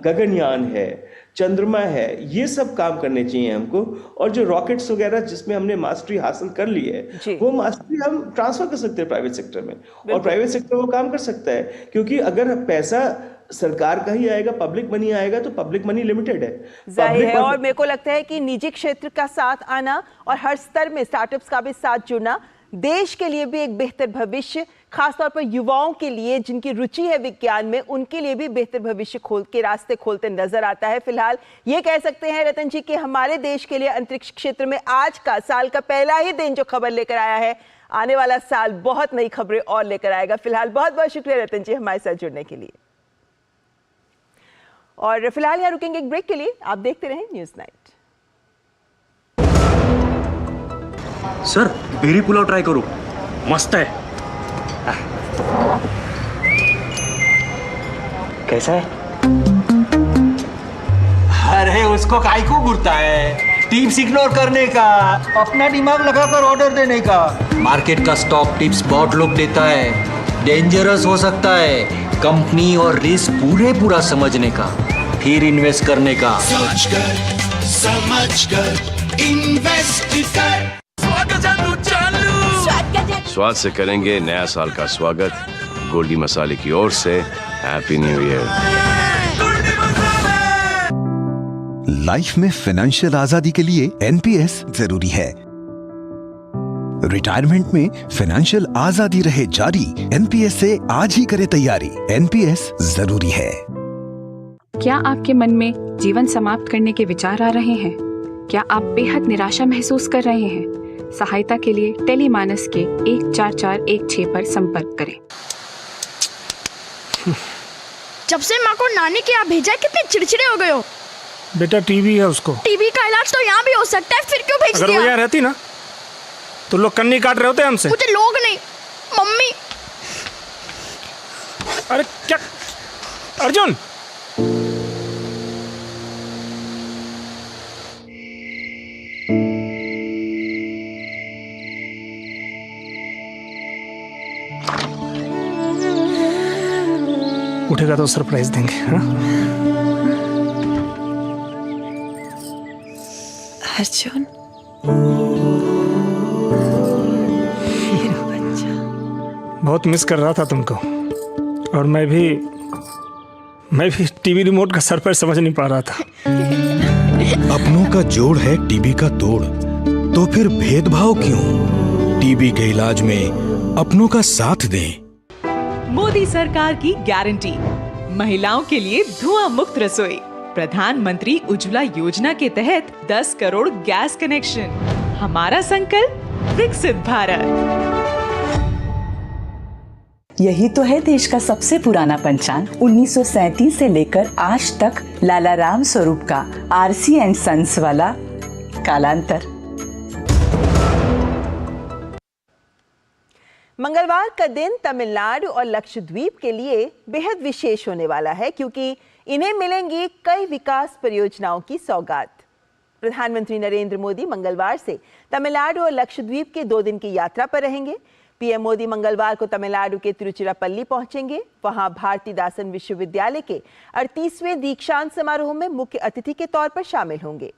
गगनयान है, चंद्रमा है, ये सब काम करने चाहिए हमको। और जो रॉकेट्स वगैरह जिसमें हमने मास्टरी हासिल कर ली है वो मास्टरी हम ट्रांसफर कर सकते हैं प्राइवेट सेक्टर में, और प्राइवेट सेक्टर वो काम कर सकता है, क्योंकि अगर पैसा सरकार का ही आएगा, पब्लिक मनी आएगा, तो पब्लिक मनी लिमिटेड है, जाहिर है। और मेरे को लगता है कि निजी क्षेत्र का साथ आना और हर स्तर में स्टार्टअप्स का भी साथ जुड़ना देश के लिए भी एक बेहतर भविष्य, खासतौर पर युवाओं के लिए जिनकी रुचि है विज्ञान में, उनके लिए भी बेहतर भविष्य के रास्ते खोलते नजर आता है। फिलहाल ये कह सकते हैं रतन जी कि हमारे देश के लिए अंतरिक्ष क्षेत्र में आज का साल का पहला ही दिन जो खबर लेकर आया है, आने वाला साल बहुत नई खबरें और लेकर आएगा। फिलहाल बहुत बहुत शुक्रिया रतन जी हमारे साथ जुड़ने के लिए। और फिलहाल यहाँ रुकेंगे एक ब्रेक के लिए, आप देखते रहें news night. Sir berry pulao try करो, मस्त है। कैसा है? अरे उसको काहे को घूरता है? टिप्स इग्नोर करने का, अपना दिमाग लगाकर ऑर्डर देने का। मार्केट का स्टॉक टिप्स बहुत लोग देता है, डेंजरस हो सकता है। कंपनी और रिस्क पूरा समझने का, फिर इन्वेस्ट करने का। सोच कर समझ कर इन्वेस्ट कर। स्वाद से करेंगे नया साल का स्वागत। गोल्डी मसाले की ओर से हैप्पी न्यू ईयर। लाइफ में फाइनेंशियल आजादी के लिए एनपीएस जरूरी है। रिटायरमेंट में फाइनेंशियल आजादी रहे जारी, एनपीएस से आज ही करें तैयारी। एनपीएस जरूरी है। क्या आपके मन में जीवन समाप्त करने के विचार आ रहे हैं? क्या आप बेहद निराशा महसूस कर रहे हैं? सहायता के लिए टेलीमानस के 14416 पर संपर्क करें। जब से माँ को नानी के यहाँ भेजा, कितने चिड़चिड़े हो गए हो। बेटा टीबी है उसको। टीबी का इलाज तो यहाँ भी हो सकता है, फिर क्यों भेज दिया? अगर वो यहाँ रहती ना तो लोग कन्नी काट रहे होते हमसे। मुझे लोग नहीं, मम्मी। अरे क्या अर्जुन, उठेगा तो सरप्राइज देंगे। हाँ? अर्जुन, बहुत मिस कर रहा था तुमको, और मैं भी टीवी रिमोट का सर पर समझ नहीं पा रहा था। अपनों का जोड़ है टीबी का तोड़, तो फिर भेदभाव क्यों? टीबी के इलाज में अपनों का साथ दें। मोदी सरकार की गारंटी, महिलाओं के लिए धुआं मुक्त रसोई। प्रधानमंत्री उज्ज्वला योजना के तहत 10 करोड़ गैस कनेक्शन। हमारा संकल्प विकसित भारत। यही तो है देश का सबसे पुराना पंचांग। 1937 से लेकर आज तक लाला राम स्वरूप का आरसी एंड सन्स वाला कालांतर। मंगलवार का दिन तमिलनाडु और लक्षद्वीप के लिए बेहद विशेष होने वाला है, क्योंकि इन्हें मिलेंगी कई विकास परियोजनाओं की सौगात। प्रधानमंत्री नरेंद्र मोदी मंगलवार से तमिलनाडु और लक्षद्वीप के 2 दिन की यात्रा पर रहेंगे। पीएम मोदी मंगलवार को तमिलनाडु के तिरुचिरापल्ली पहुंचेंगे। वहां भारतीदासन विश्वविद्यालय के 38वें दीक्षांत समारोह में मुख्य अतिथि के तौर पर शामिल होंगे।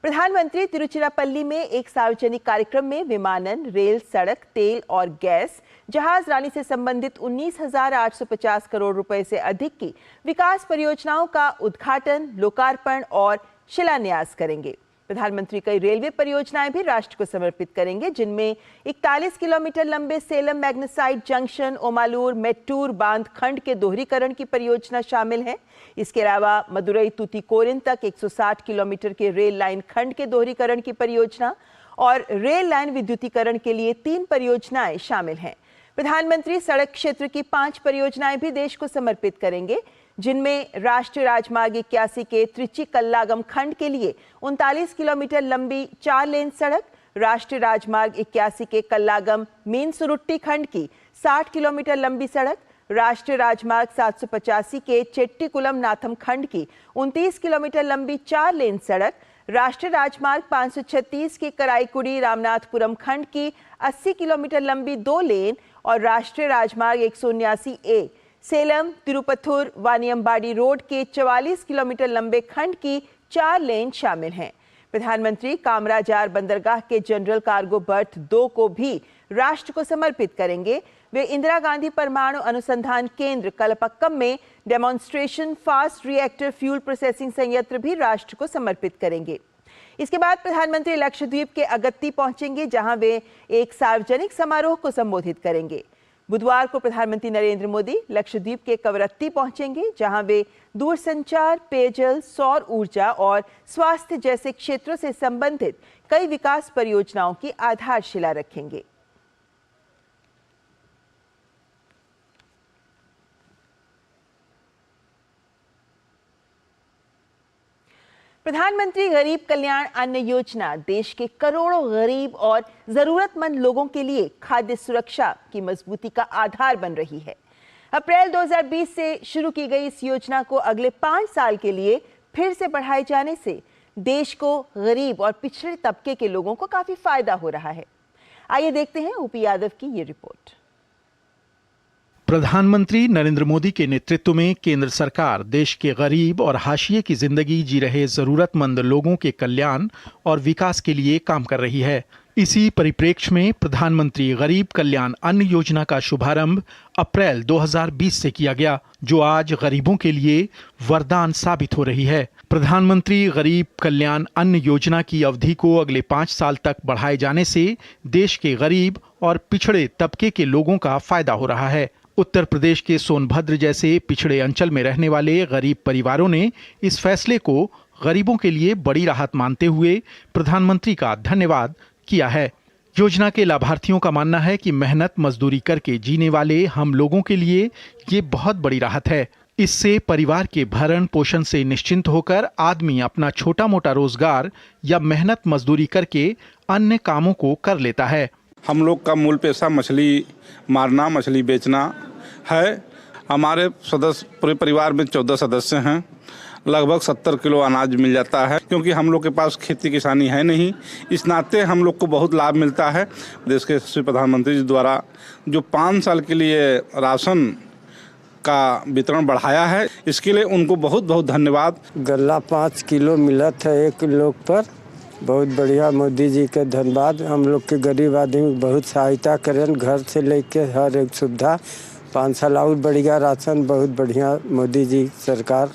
प्रधानमंत्री तिरुचिरापल्ली में एक सार्वजनिक कार्यक्रम में विमानन, रेल, सड़क, तेल और गैस, जहाज रानी से संबंधित 19,850 करोड़ रुपए से अधिक की विकास परियोजनाओं का उद्घाटन, लोकार्पण और शिलान्यास करेंगे। प्रधानमंत्री कई रेलवे परियोजनाएं भी राष्ट्र को समर्पित करेंगे, जिनमें 41 किलोमीटर लंबे सेलम मैग्नेसाइट जंक्शन ओमालूर मेट्टूर बांध खंड के दोहरीकरण की परियोजना शामिल है। इसके अलावा मदुरई तूतीकोरिन तक 160 किलोमीटर के रेल लाइन खंड के दोहरीकरण की परियोजना और रेल लाइन विद्युतीकरण के लिए 3 परियोजनाएं शामिल हैं। प्रधानमंत्री सड़क क्षेत्र की 5 परियोजनाएं भी देश को समर्पित करेंगे, जिनमें राष्ट्रीय राजमार्ग 81 के त्रिची कल्लागम खंड के लिए 39 किलोमीटर लंबी 4 लेन सड़क, राष्ट्रीय राजमार्ग 81 के कल्लागम मीनसुरुट्टी खंड की 60 किलोमीटर लंबी सड़क, राष्ट्रीय राजमार्ग 785 के चेट्टीकुलम नाथम खंड की 29 किलोमीटर लंबी 4 लेन सड़क, राष्ट्रीय राजमार्ग 536 के कराईकुड़ी रामनाथपुरम खंड की 80 किलोमीटर लंबी 2 लेन और राष्ट्रीय राजमार्ग 179A सेलम तिरुपथुर वानियम्बाड़ी रोड के 44 किलोमीटर लंबे खंड की 4 लेन शामिल हैं। प्रधानमंत्री कामराजार बंदरगाह के जनरल कार्गो बर्थ 2 को भी राष्ट्र को समर्पित करेंगे। वे इंदिरा गांधी परमाणु अनुसंधान केंद्र कलपक्कम में demonstration fast reactor fuel processing संयंत्र भी राष्ट्र को समर्पित करेंगे। इसके बाद प्रधानमंत्री लक्षद्वीप के अगत्ती पहुंचेंगे, जहां वे एक सार्वजनिक समारोह को संबोधित करेंगे। बुधवार को प्रधानमंत्री नरेंद्र मोदी लक्षद्वीप के कवरत्ती पहुंचेंगे, जहां वे दूरसंचार, पेयजल, सौर ऊर्जा और स्वास्थ्य जैसे क्षेत्रों से संबंधित कई विकास परियोजनाओं की आधारशिला रखेंगे। प्रधानमंत्री गरीब कल्याण अन्न योजना देश के करोड़ों गरीब और जरूरतमंद लोगों के लिए खाद्य सुरक्षा की मजबूती का आधार बन रही है। अप्रैल 2020 से शुरू की गई इस योजना को अगले 5 साल के लिए फिर से बढ़ाए जाने से देश को गरीब और पिछड़े तबके के लोगों को काफी फायदा हो रहा है। आइए देखते हैं ओपी यादव की ये रिपोर्ट। प्रधानमंत्री नरेंद्र मोदी के नेतृत्व में केंद्र सरकार देश के गरीब और हाशिए की जिंदगी जी रहे जरूरतमंद लोगों के कल्याण और विकास के लिए काम कर रही है। इसी परिप्रेक्ष्य में प्रधानमंत्री गरीब कल्याण अन्न योजना का शुभारंभ अप्रैल 2020 से किया गया, जो आज गरीबों के लिए वरदान साबित हो रही है। प्रधानमंत्री गरीब कल्याण अन्न योजना की अवधि को अगले 5 साल तक बढ़ाए जाने से देश के गरीब और पिछड़े तबके के लोगों का फायदा हो रहा है। उत्तर प्रदेश के सोनभद्र जैसे पिछड़े अंचल में रहने वाले गरीब परिवारों ने इस फैसले को गरीबों के लिए बड़ी राहत मानते हुए प्रधानमंत्री का धन्यवाद किया है। योजना के लाभार्थियों का मानना है कि मेहनत मजदूरी करके जीने वाले हम लोगों के लिए ये बहुत बड़ी राहत है। इससे परिवार के भरण पोषण से निश्चिंत होकर आदमी अपना छोटा मोटा रोजगार या मेहनत मजदूरी करके अन्य कामों को कर लेता है। हम लोग का मूल पेशा मछली मारना, मछली बेचना है। हमारे सदस्य पूरे परिवार में 14 सदस्य हैं। लगभग 70 किलो अनाज मिल जाता है, क्योंकि हम लोग के पास खेती किसानी है नहीं। इस नाते हम लोग को बहुत लाभ मिलता है। देश के यशस्वी प्रधानमंत्री जी द्वारा जो 5 साल के लिए राशन का वितरण बढ़ाया है, इसके लिए उनको बहुत बहुत धन्यवाद। गल्ला 5 किलो मिला था एक लोग पर, बहुत बढ़िया। मोदी जी का धन्यवाद। हम लोग के गरीब आदमी बहुत सहायता करें, घर से लेके हर एक सुविधा। 5 साल और बढ़िया राशन, बहुत बढ़िया मोदी जी सरकार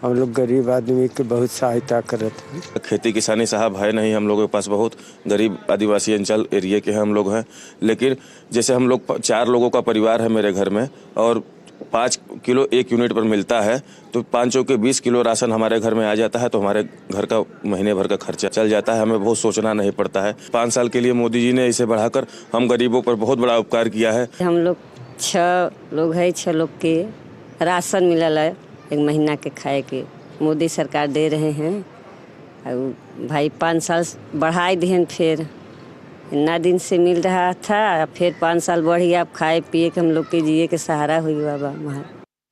हम लोग गरीब आदमी के बहुत सहायता करते हैं। खेती किसानी साहब है नहीं, हम लोगों के पास बहुत गरीब आदिवासी अंचल एरिया के हम लोग हैं। लेकिन जैसे हम लोग 4 लोगों का परिवार है मेरे घर में, और 5 किलो 1 यूनिट पर मिलता है, तो 5 के 20 किलो राशन हमारे घर में आ जाता है, तो हमारे घर का महीने भर का खर्चा चल जाता है। हमें बहुत सोचना नहीं पड़ता है। 5 साल के लिए मोदी जी ने इसे बढ़ाकर हम गरीबों पर बहुत बड़ा उपकार किया है। हम लोग 6 लोग है, 6 लोग के राशन मिलल है 1 महीना के खाए के, मोदी सरकार दे रहे हैं। और भाई 5 साल बढ़ाए दिहन, फिर इतना दिन से मिल रहा था, फिर 5 साल बढ़ी, आप खाए पिए के हम लोग के जिए के सहारा हुई बाबा।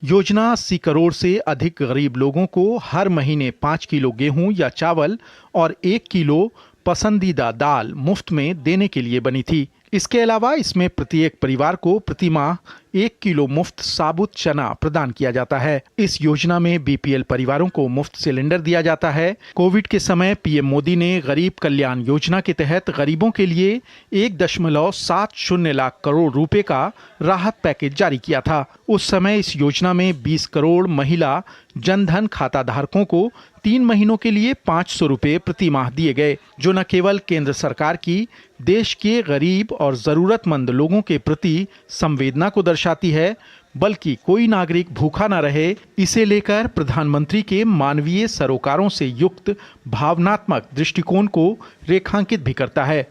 योजना 80 करोड़ से अधिक गरीब लोगों को हर महीने 5 किलो गेहूं या चावल और 1 किलो पसंदीदा दाल मुफ्त में देने के लिए बनी थी। इसके अलावा इसमें प्रत्येक परिवार को प्रति माह 1 किलो मुफ्त साबुत चना प्रदान किया जाता है। इस योजना में बीपीएल परिवारों को मुफ्त सिलेंडर दिया जाता है। कोविड के समय पीएम मोदी ने गरीब कल्याण योजना के तहत गरीबों के लिए 1.70 लाख करोड़ रुपए का राहत पैकेज जारी किया था। उस समय इस योजना में 20 करोड़ महिला जनधन खाता धारकों को 3 महीनों के लिए 500 रुपए प्रति माह दिए गए, जो न केवल केंद्र सरकार की देश के गरीब और जरूरतमंद लोगों के प्रति संवेदना को दर्शाती है, बल्कि कोई नागरिक भूखा न रहे, इसे लेकर प्रधानमंत्री के मानवीय सरोकारों से युक्त भावनात्मक दृष्टिकोण को रेखांकित भी करता है।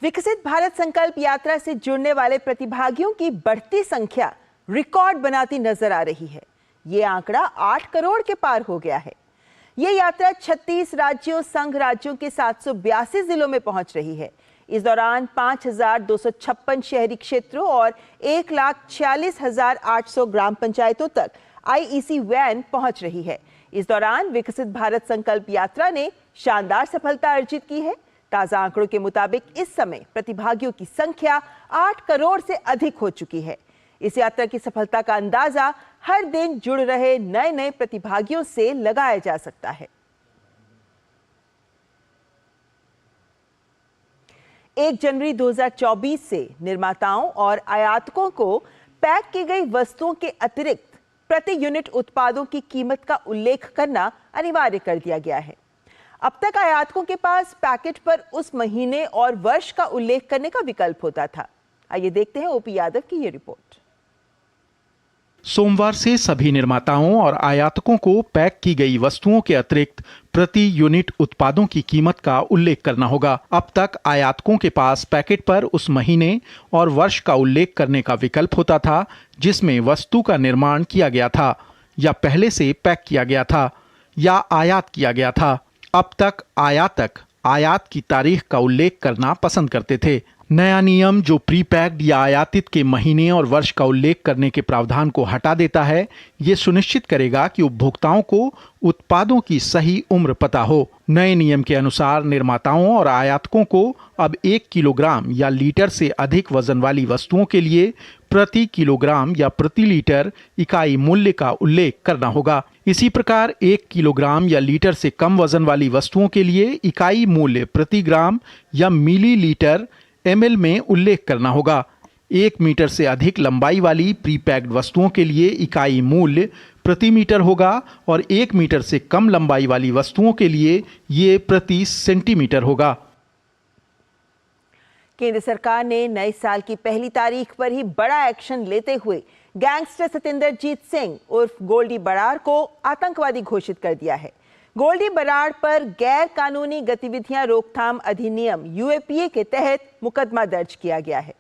विकसित भारत संकल्प यात्रा से जुड़ने वाले प्रतिभागियों की बढ़ती संख्या रिकॉर्ड बनाती नजर आ रही है। ये आंकड़ा 8 करोड़ के पार हो गया है। ये यात्रा 36 राज्यों, संघ राज्यों के 782 जिलों में पहुंच रही है। इस दौरान 5,256 शहरी क्षेत्रों और 1,46,800 ग्राम पंचायतों तक आईईसी वैन पहुंच रही है। इस दौरान विकसित भारत संकल्प यात्रा ने शानदार सफलता अर्जित की है। ताजा आंकड़ों के मुताबिक इस समय प्रतिभागियों की संख्या 8 करोड़ से अधिक हो चुकी है। इस यात्रा की सफलता का अंदाजा हर दिन जुड़ रहे नए नए प्रतिभागियों से लगाया जा सकता है। 1 जनवरी 2024 से निर्माताओं और आयातकों को पैक की गई वस्तुओं के अतिरिक्त प्रति यूनिट उत्पादों की कीमत का उल्लेख करना अनिवार्य कर दिया गया है। अब तक आयातकों के पास पैकेट पर उस महीने और वर्ष का उल्लेख करने का विकल्प होता था। आइए देखते हैं ओपी यादव की ये रिपोर्ट। सोमवार से सभी निर्माताओं और आयातकों को पैक की गई वस्तुओं के अतिरिक्त प्रति यूनिट उत्पादों की कीमत का उल्लेख करना होगा। अब तक आयातकों के पास पैकेट पर उस महीने और वर्ष का उल्लेख करने का विकल्प होता था जिसमें वस्तु का निर्माण किया गया था या पहले से पैक किया गया था या आयात किया गया था। अब तक आयातक आयात की तारीख का उल्लेख करना पसंद करते थे। नया नियम जो प्री पैक्ड या आयातित के महीने और वर्ष का उल्लेख करने के प्रावधान को हटा देता है, ये सुनिश्चित करेगा कि उपभोक्ताओं को उत्पादों की सही उम्र पता हो। नए नियम के अनुसार निर्माताओं और आयातकों को अब 1 किलोग्राम या लीटर से अधिक वजन वाली वस्तुओं के लिए प्रति किलोग्राम या प्रति लीटर इकाई मूल्य का उल्लेख करना होगा। इसी प्रकार 1 किलोग्राम या लीटर से कम वजन वाली वस्तुओं के लिए इकाई मूल्य प्रति ग्राम या मिलीलीटर ml में उल्लेख करना होगा। 1 मीटर से अधिक लंबाई वाली प्री पैक्ड वस्तुओं के लिए इकाई मूल्य प्रति मीटर होगा और 1 मीटर से कम लंबाई वाली वस्तुओं के लिए ये प्रति सेंटीमीटर होगा। केंद्र सरकार ने नए साल की पहली तारीख पर ही बड़ा एक्शन लेते हुए गैंगस्टर सतिंदरजीत सिंह उर्फ गोल्डी बराड़ को आतंकवादी घोषित कर दिया है। गोल्डी बराड़ पर गैर कानूनी गतिविधियां रोकथाम अधिनियम यूएपीए के तहत मुकदमा दर्ज किया गया है।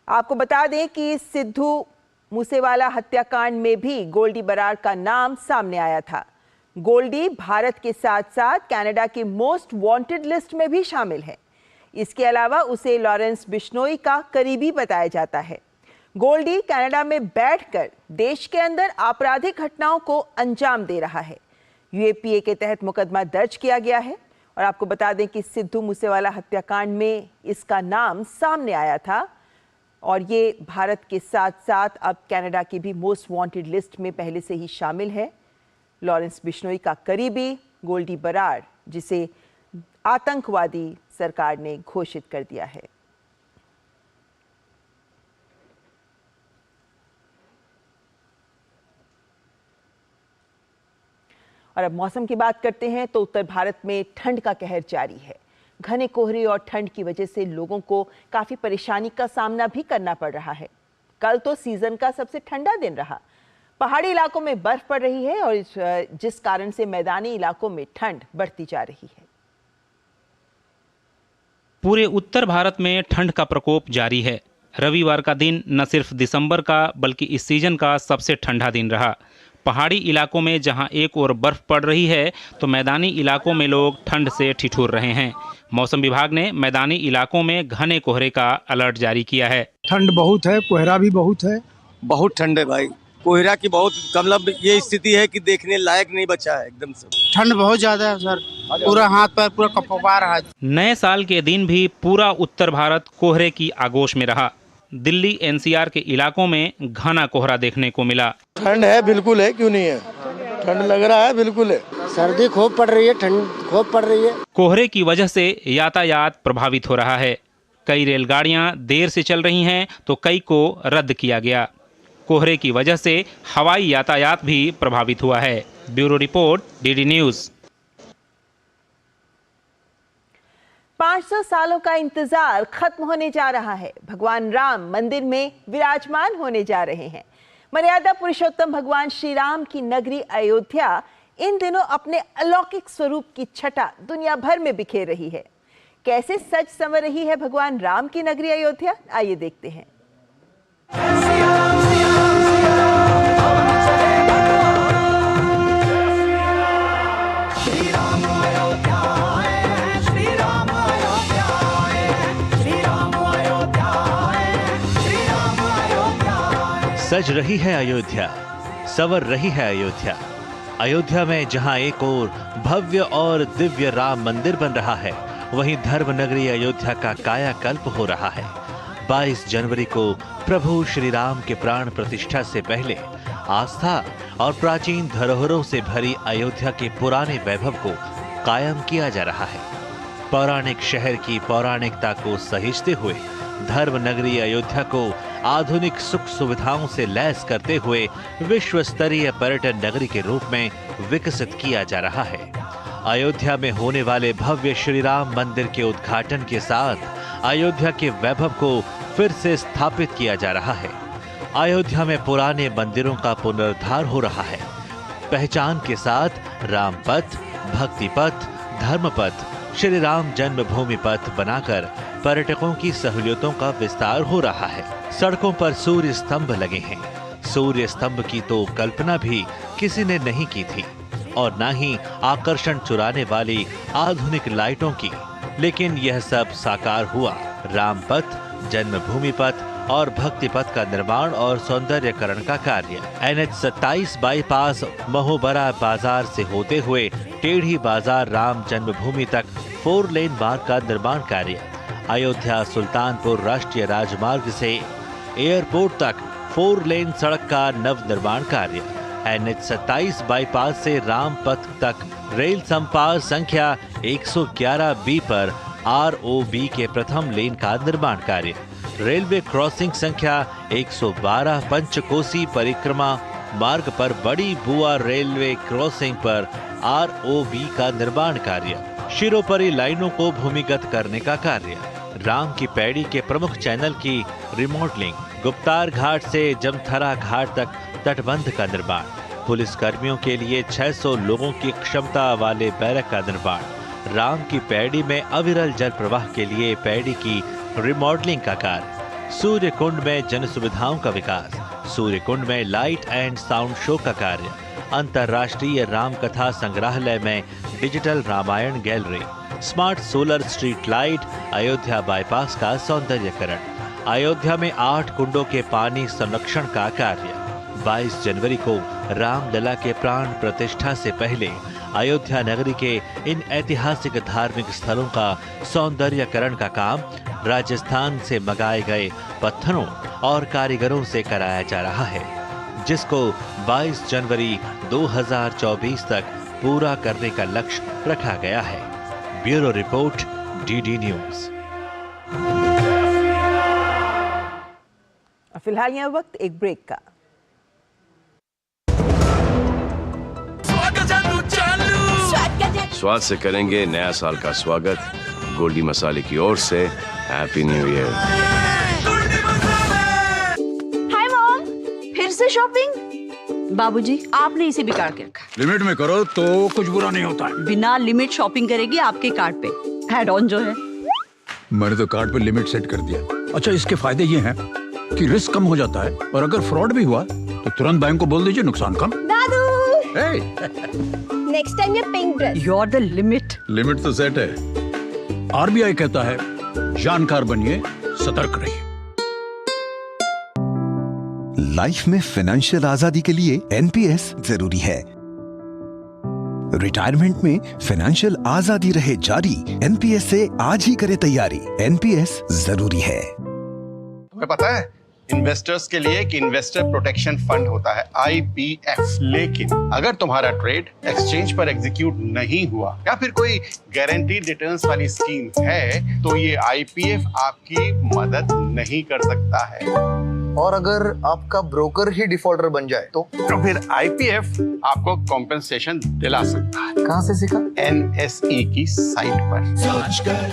आपको बता दें कि सिद्धू मूसेवाला हत्याकांड में भी गोल्डी बराड़ का नाम सामने आया था। गोल्डी भारत के साथ साथ कनाडा की मोस्ट वांटेड लिस्ट में भी शामिल है। इसके अलावा उसे लॉरेंस बिश्नोई का करीबी बताया जाता है। गोल्डी कनाडा में बैठकर देश के अंदर आपराधिक घटनाओं को अंजाम दे रहा है। यूएपीए के तहत मुकदमा दर्ज किया गया है और आपको बता दें कि सिद्धू मूसेवाला हत्याकांड में इसका नाम सामने आया था और ये भारत के साथ साथ अब कनाडा की भी मोस्ट वांटेड लिस्ट में पहले से ही शामिल है। लॉरेंस बिश्नोई का करीबी गोल्डी बराड़, जिसे आतंकवादी सरकार ने घोषित कर दिया है। और अब मौसम की बात करते हैं तो उत्तर भारत में ठंड का कहर जारी है। घने कोहरे और ठंड की वजह से लोगों को काफी परेशानी का सामना भी करना पड़ रहा है। कल तो सीजन का सबसे ठंडा दिन रहा। पहाड़ी इलाकों में बर्फ पड़ रही है और जिस कारण से मैदानी इलाकों में ठंड बढ़ती जा रही है। पूरे उत्तर भारत में ठंड का प्रकोप जारी है। रविवार का दिन न सिर्फ दिसंबर का बल्कि इस सीजन का सबसे ठंडा दिन रहा। पहाड़ी इलाकों में जहां एक ओर बर्फ पड़ रही है तो मैदानी इलाकों में लोग ठंड से ठिठुर रहे हैं। मौसम विभाग ने मैदानी इलाकों में घने कोहरे का अलर्ट जारी किया है। ठंड बहुत है, कोहरा भी बहुत है। बहुत ठंड है भाई, कोहरा की बहुत मतलब ये स्थिति है कि देखने लायक नहीं बचा है। एकदम से ठंड बहुत ज्यादा है सर, पूरा हाथ पैर पूरा कपकपा रहा है। नए साल के दिन भी पूरा उत्तर भारत कोहरे की आगोश में रहा। दिल्ली एनसीआर के इलाकों में घना कोहरा देखने को मिला। ठंड है, बिल्कुल है, क्यों नहीं है, ठंड लग रहा है, बिल्कुल है। सर्दी खूब पड़ रही है, ठंड खूब पड़ रही है। कोहरे की वजह से यातायात प्रभावित हो रहा है। कई रेलगाड़ियां देर से चल रही हैं तो कई को रद्द किया गया। कोहरे की वजह से हवाई यातायात भी प्रभावित हुआ है। Bureau report, DD news. 500 सालों का इंतजार खत्म होने जा रहा है। भगवान राम मंदिर में विराजमान होने जा रहे हैं। मर्यादा पुरुषोत्तम भगवान श्री राम की नगरी अयोध्या इन दिनों अपने अलौकिक स्वरूप की छटा दुनिया भर में बिखेर रही है। कैसे सज संवर रही है भगवान राम की नगरी अयोध्या, आइए देखते हैं। सज रही है अयोध्या, संवर रही है अयोध्या। अयोध्या में जहां एक ओर भव्य और दिव्य राम मंदिर बन रहा है, वहीं धर्म नगरी अयोध्या का कायाकल्प हो रहा है। 22 जनवरी को प्रभु श्री राम के प्राण प्रतिष्ठा से पहले आस्था और प्राचीन धरोहरों से भरी अयोध्या के पुराने वैभव को कायम किया जा रहा है। पौराणिक शहर की पौराणिकता को सहेजते हुए धर्म नगरी अयोध्या को आधुनिक सुख सुविधाओं से लैस करते हुए विश्व स्तरीय पर्यटन नगरी के रूप में विकसित किया जा रहा है। अयोध्या में होने वाले भव्य श्री राम मंदिर के उद्घाटन के साथ अयोध्या के वैभव को फिर से स्थापित किया जा रहा है। अयोध्या में पुराने मंदिरों का पुनरुद्धार हो रहा है। पहचान के साथ राम पथ, भक्ति पथ, धर्म पथ, श्री राम जन्मभूमि पथ बनाकर पर्यटकों की सहूलियतों का विस्तार हो रहा है। सड़कों पर सूर्य स्तंभ लगे हैं। सूर्य स्तंभ की तो कल्पना भी किसी ने नहीं की थी और न ही आकर्षण चुराने वाली आधुनिक लाइटों की, लेकिन यह सब साकार हुआ। राम पथ, जन्मभूमि पथ और भक्ति पथ का निर्माण और सौंदर्यकरण का कार्य NH 27 बाईपास महोबरा बाजार से होते हुए टेढ़ी बाजार राम जन्मभूमि तक 4 लेन मार्ग का निर्माण कार्य, अयोध्या सुल्तानपुर राष्ट्रीय राजमार्ग से एयरपोर्ट तक 4 लेन सड़क का नव निर्माण कार्य, NH 27 बाईपास से राम पथ तक रेल संपार संख्या 111B पर ROB के प्रथम लेन का निर्माण कार्य, रेलवे क्रॉसिंग संख्या 112 पंचकोसी परिक्रमा मार्ग पर बड़ी बुआ रेलवे क्रॉसिंग पर ROB का निर्माण कार्य, शिरोपरी लाइनों को भूमिगत करने का कार्य, राम की पैड़ी के प्रमुख चैनल की रिमॉडलिंग, गुप्तार घाट से जमथरा घाट तक तटबंध का निर्माण, पुलिस कर्मियों के लिए 600 लोगों की क्षमता वाले बैरक का निर्माण, राम की पैड़ी में अविरल जल प्रवाह के लिए पैड़ी की रिमॉडलिंग का कार्य, सूर्य कुंड में जन सुविधाओं का विकास, सूर्य कुंड में लाइट एंड साउंड शो का कार्य, अंतर्राष्ट्रीय राम कथा संग्रहालय में digital Ramayan gallery, smart solar street light, Ayodhya bypass का सौंदर्यकरण, अयोध्या में 8 कुंडों के पानी संरक्षण का कार्य। 22 जनवरी को रामलला के प्राण प्रतिष्ठा से पहले अयोध्या नगरी के इन ऐतिहासिक धार्मिक स्थलों का सौंदर्यकरण का काम राजस्थान से मंगाए गए पत्थरों और कारीगरों से कराया जा रहा है, जिसको 22 जनवरी 2024 तक पूरा करने का लक्ष्य रखा गया है। Bureau report, DD news. फिलहाल यह वक्त एक ब्रेक का। स्वाद से करेंगे नया साल का स्वागत। गोल्डी मसाले की ओर से happy new year. Hi mom, फिर से शॉपिंग? बाबूजी, आपने इसे बिगाड़ के रखा। लिमिट में करो तो कुछ बुरा नहीं होता है। बिना लिमिट शॉपिंग करेगी आपके कार्ड पे ऐड ऑन जो है। मैंने तो कार्ड पे लिमिट सेट कर दिया। अच्छा, इसके फायदे ये हैं कि रिस्क कम हो जाता है और अगर फ्रॉड भी हुआ तो तुरंत बैंक को बोल दीजिए, नुकसान कम। दादू, नेक्स्ट टाइम ये pink dress. You are the limit. Limit तो सेट है। RBI कहता है जानकार बनिए, सतर्क रहिए। लाइफ में फाइनेंशियल आजादी के लिए NPS जरूरी है। रिटायरमेंट में फाइनेंशियल आजादी रहे जारी, NPS से आज ही करे तैयारी। NPS जरूरी है। तुम्हें पता है इन्वेस्टर्स के लिए एक इन्वेस्टर प्रोटेक्शन फंड होता है, IPF। लेकिन अगर तुम्हारा ट्रेड एक्सचेंज पर एग्जीक्यूट नहीं हुआ या फिर कोई गारंटीड रिटर्न्स वाली स्कीम है तो ये IPF आपकी मदद नहीं कर सकता है। और अगर आपका ब्रोकर ही डिफॉल्टर बन जाए तो फिर IPF आपको कॉम्पेंसेशन दिला सकता है। कहाँ से सीखा? NSE की साइट पर। सोच कर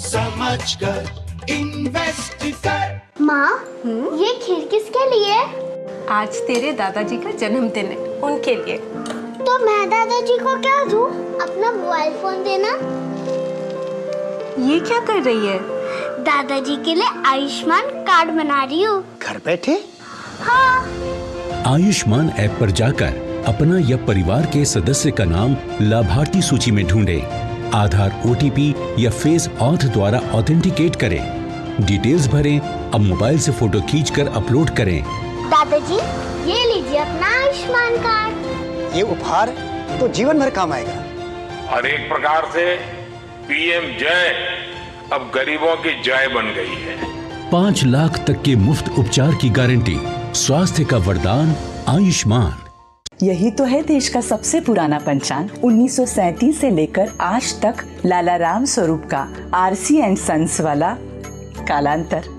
समझ कर इन्वेस्ट कर। माँ, ये खीर किसके लिए? आज तेरे दादाजी का जन्मदिन है, उनके लिए। तो मैं दादाजी को क्या दूँ? अपना मोबाइल फोन देना। ये क्या कर रही है? दादाजी के लिए आयुष्मान कार्ड बना रही हूँ। घर बैठे? हाँ। आयुष्मान ऐप पर जाकर अपना या परिवार के सदस्य का नाम लाभार्थी सूची में ढूंढें, आधार, OTP या फेस ऑथ द्वारा ऑथेंटिकेट करें, डिटेल्स भरें, अब मोबाइल से फोटो खींचकर अपलोड करें, दादाजी, ये लीजिए अपना आयुष्मान कार्ड। ये उपहार तो जीवन भर काम आएगा। और एक प्रकार से पीएम जय अब गरीबों की जय बन गई है। 5 लाख तक के मुफ्त उपचार की गारंटी, स्वास्थ्य का वरदान आयुष्मान। यही तो है देश का सबसे पुराना पंचांग। 1937 से लेकर आज तक लाला राम स्वरूप का आरसी एंड सन्स वाला कालांतर।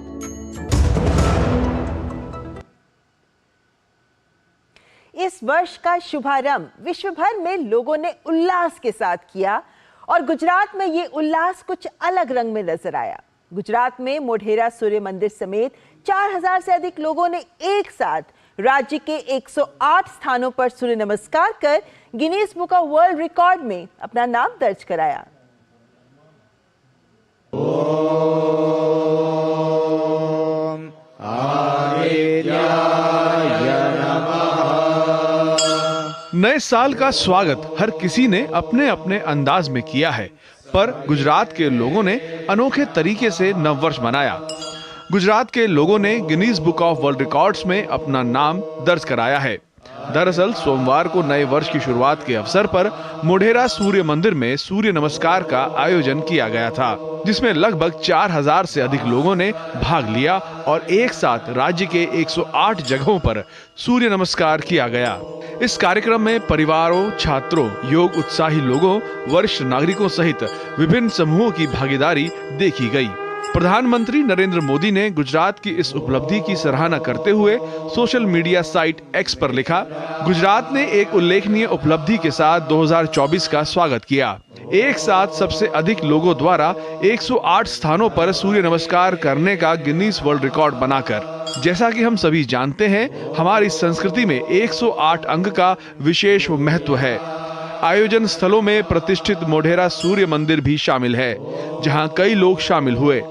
इस वर्ष का शुभारंभ विश्व भर में लोगों ने उल्लास के साथ किया और गुजरात में ये उल्लास कुछ अलग रंग में नजर आया। गुजरात में मोढेरा सूर्य मंदिर समेत 4000 से अधिक लोगों ने एक साथ राज्य के 108 स्थानों पर सूर्य नमस्कार कर Guinness book of world record में अपना नाम दर्ज कराया। नए साल का स्वागत हर किसी ने अपने अपने अंदाज में किया है, पर गुजरात के लोगों ने अनोखे तरीके से नववर्ष मनाया। गुजरात के लोगों ने Guinness book of world records में अपना नाम दर्ज कराया है। दरअसल सोमवार को नए वर्ष की शुरुआत के अवसर पर मोढेरा सूर्य मंदिर में सूर्य नमस्कार का आयोजन किया गया था, जिसमें लगभग 4000 से अधिक लोगों ने भाग लिया और एक साथ राज्य के 108 जगहों पर सूर्य नमस्कार किया गया। इस कार्यक्रम में परिवारों, छात्रों, योग उत्साही लोगों, वरिष्ठ नागरिकों सहित विभिन्न समूहों की भागीदारी देखी गई। प्रधानमंत्री नरेंद्र मोदी ने गुजरात की इस उपलब्धि की सराहना करते हुए सोशल मीडिया साइट एक्स पर लिखा, गुजरात ने एक उल्लेखनीय उपलब्धि के साथ 2024 का स्वागत किया। एक साथ सबसे अधिक लोगों द्वारा 108 स्थानों पर सूर्य नमस्कार करने का गिनीज वर्ल्ड रिकॉर्ड बनाकर। जैसा कि हम सभी जानते हैं, हमारी संस्कृति में 108 अंक का विशेष महत्व है। आयोजन स्थलों में प्रतिष्ठित मोढेरा सूर्य मंदिर भी शामिल है, जहां कई लोग शामिल हुए।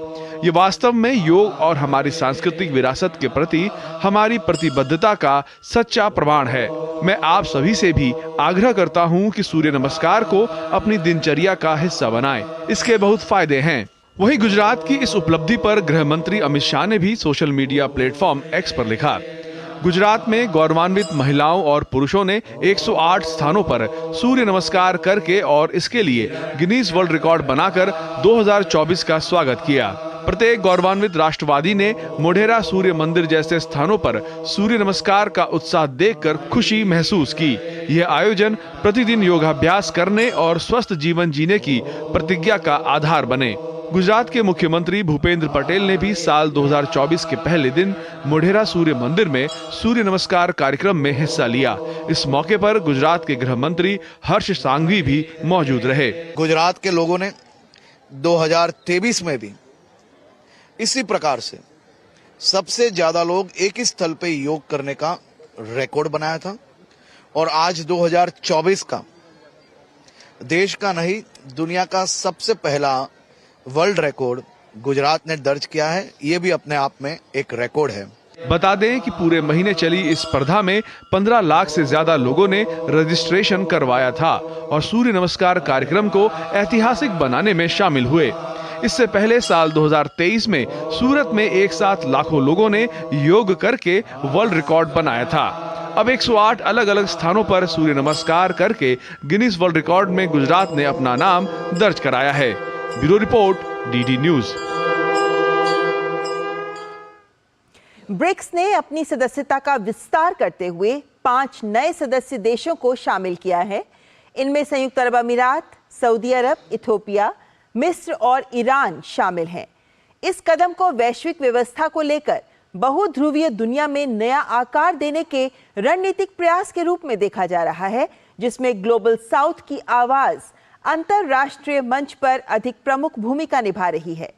ये वास्तव में योग और हमारी सांस्कृतिक विरासत के प्रति हमारी प्रतिबद्धता का सच्चा प्रमाण है। मैं आप सभी से भी आग्रह करता हूं कि सूर्य नमस्कार को अपनी दिनचर्या का हिस्सा बनाएं। इसके बहुत फायदे हैं। वहीं गुजरात की इस उपलब्धि पर गृह मंत्री अमित शाह ने भी सोशल मीडिया प्लेटफॉर्म एक्स पर लिखा, गुजरात में गौरवान्वित महिलाओं और पुरुषों ने 108 स्थानों पर सूर्य नमस्कार करके और इसके लिए गिनीज वर्ल्ड रिकॉर्ड बनाकर 2024 का स्वागत किया। प्रत्येक गौरवान्वित राष्ट्रवादी ने मोढेरा सूर्य मंदिर जैसे स्थानों पर सूर्य नमस्कार का उत्साह देखकर खुशी महसूस की। यह आयोजन प्रतिदिन योगाभ्यास करने और स्वस्थ जीवन जीने की प्रतिज्ञा का आधार बने। गुजरात के मुख्यमंत्री भूपेंद्र पटेल ने भी साल 2024 के पहले दिन मोढेरा सूर्य मंदिर में सूर्य नमस्कार कार्यक्रम में हिस्सा लिया। इस मौके पर गुजरात के गृह मंत्री हर्ष सांघवी भी मौजूद रहे। गुजरात के लोगों ने 2023 में भी इसी प्रकार से सबसे ज्यादा लोग एक ही स्थल पे योग करने का रिकॉर्ड बनाया था और आज 2024 का देश का नहीं दुनिया का सबसे पहला वर्ल्ड रिकॉर्ड गुजरात ने दर्ज किया है। ये भी अपने आप में एक रिकॉर्ड है। बता दें कि पूरे महीने चली इस स्पर्धा में 15 लाख से ज्यादा लोगों ने रजिस्ट्रेशन करवाया था और सूर्य नमस्कार कार्यक्रम को ऐतिहासिक बनाने में शामिल हुए। इससे पहले साल 2023 में सूरत में एक साथ लाखों लोगों ने योग करके वर्ल्ड रिकॉर्ड बनाया था। अब 108 अलग अलग स्थानों पर सूर्य नमस्कार करके गिनीज वर्ल्ड रिकॉर्ड में गुजरात ने अपना नाम दर्ज कराया है। Bureau report, DD news. BRICS ने अपनी सदस्यता का विस्तार करते हुए 5 नए सदस्य देशों को शामिल किया है। इनमें संयुक्त अरब अमीरात, सऊदी अरब, इथियोपिया, मिस्र और ईरान शामिल हैं। इस कदम को वैश्विक व्यवस्था को लेकर बहुध्रुवीय दुनिया में नया आकार देने के रणनीतिक प्रयास के रूप में देखा जा रहा है, जिसमें ग्लोबल साउथ की आवाज अंतरराष्ट्रीय मंच पर अधिक प्रमुख भूमिका निभा रही है।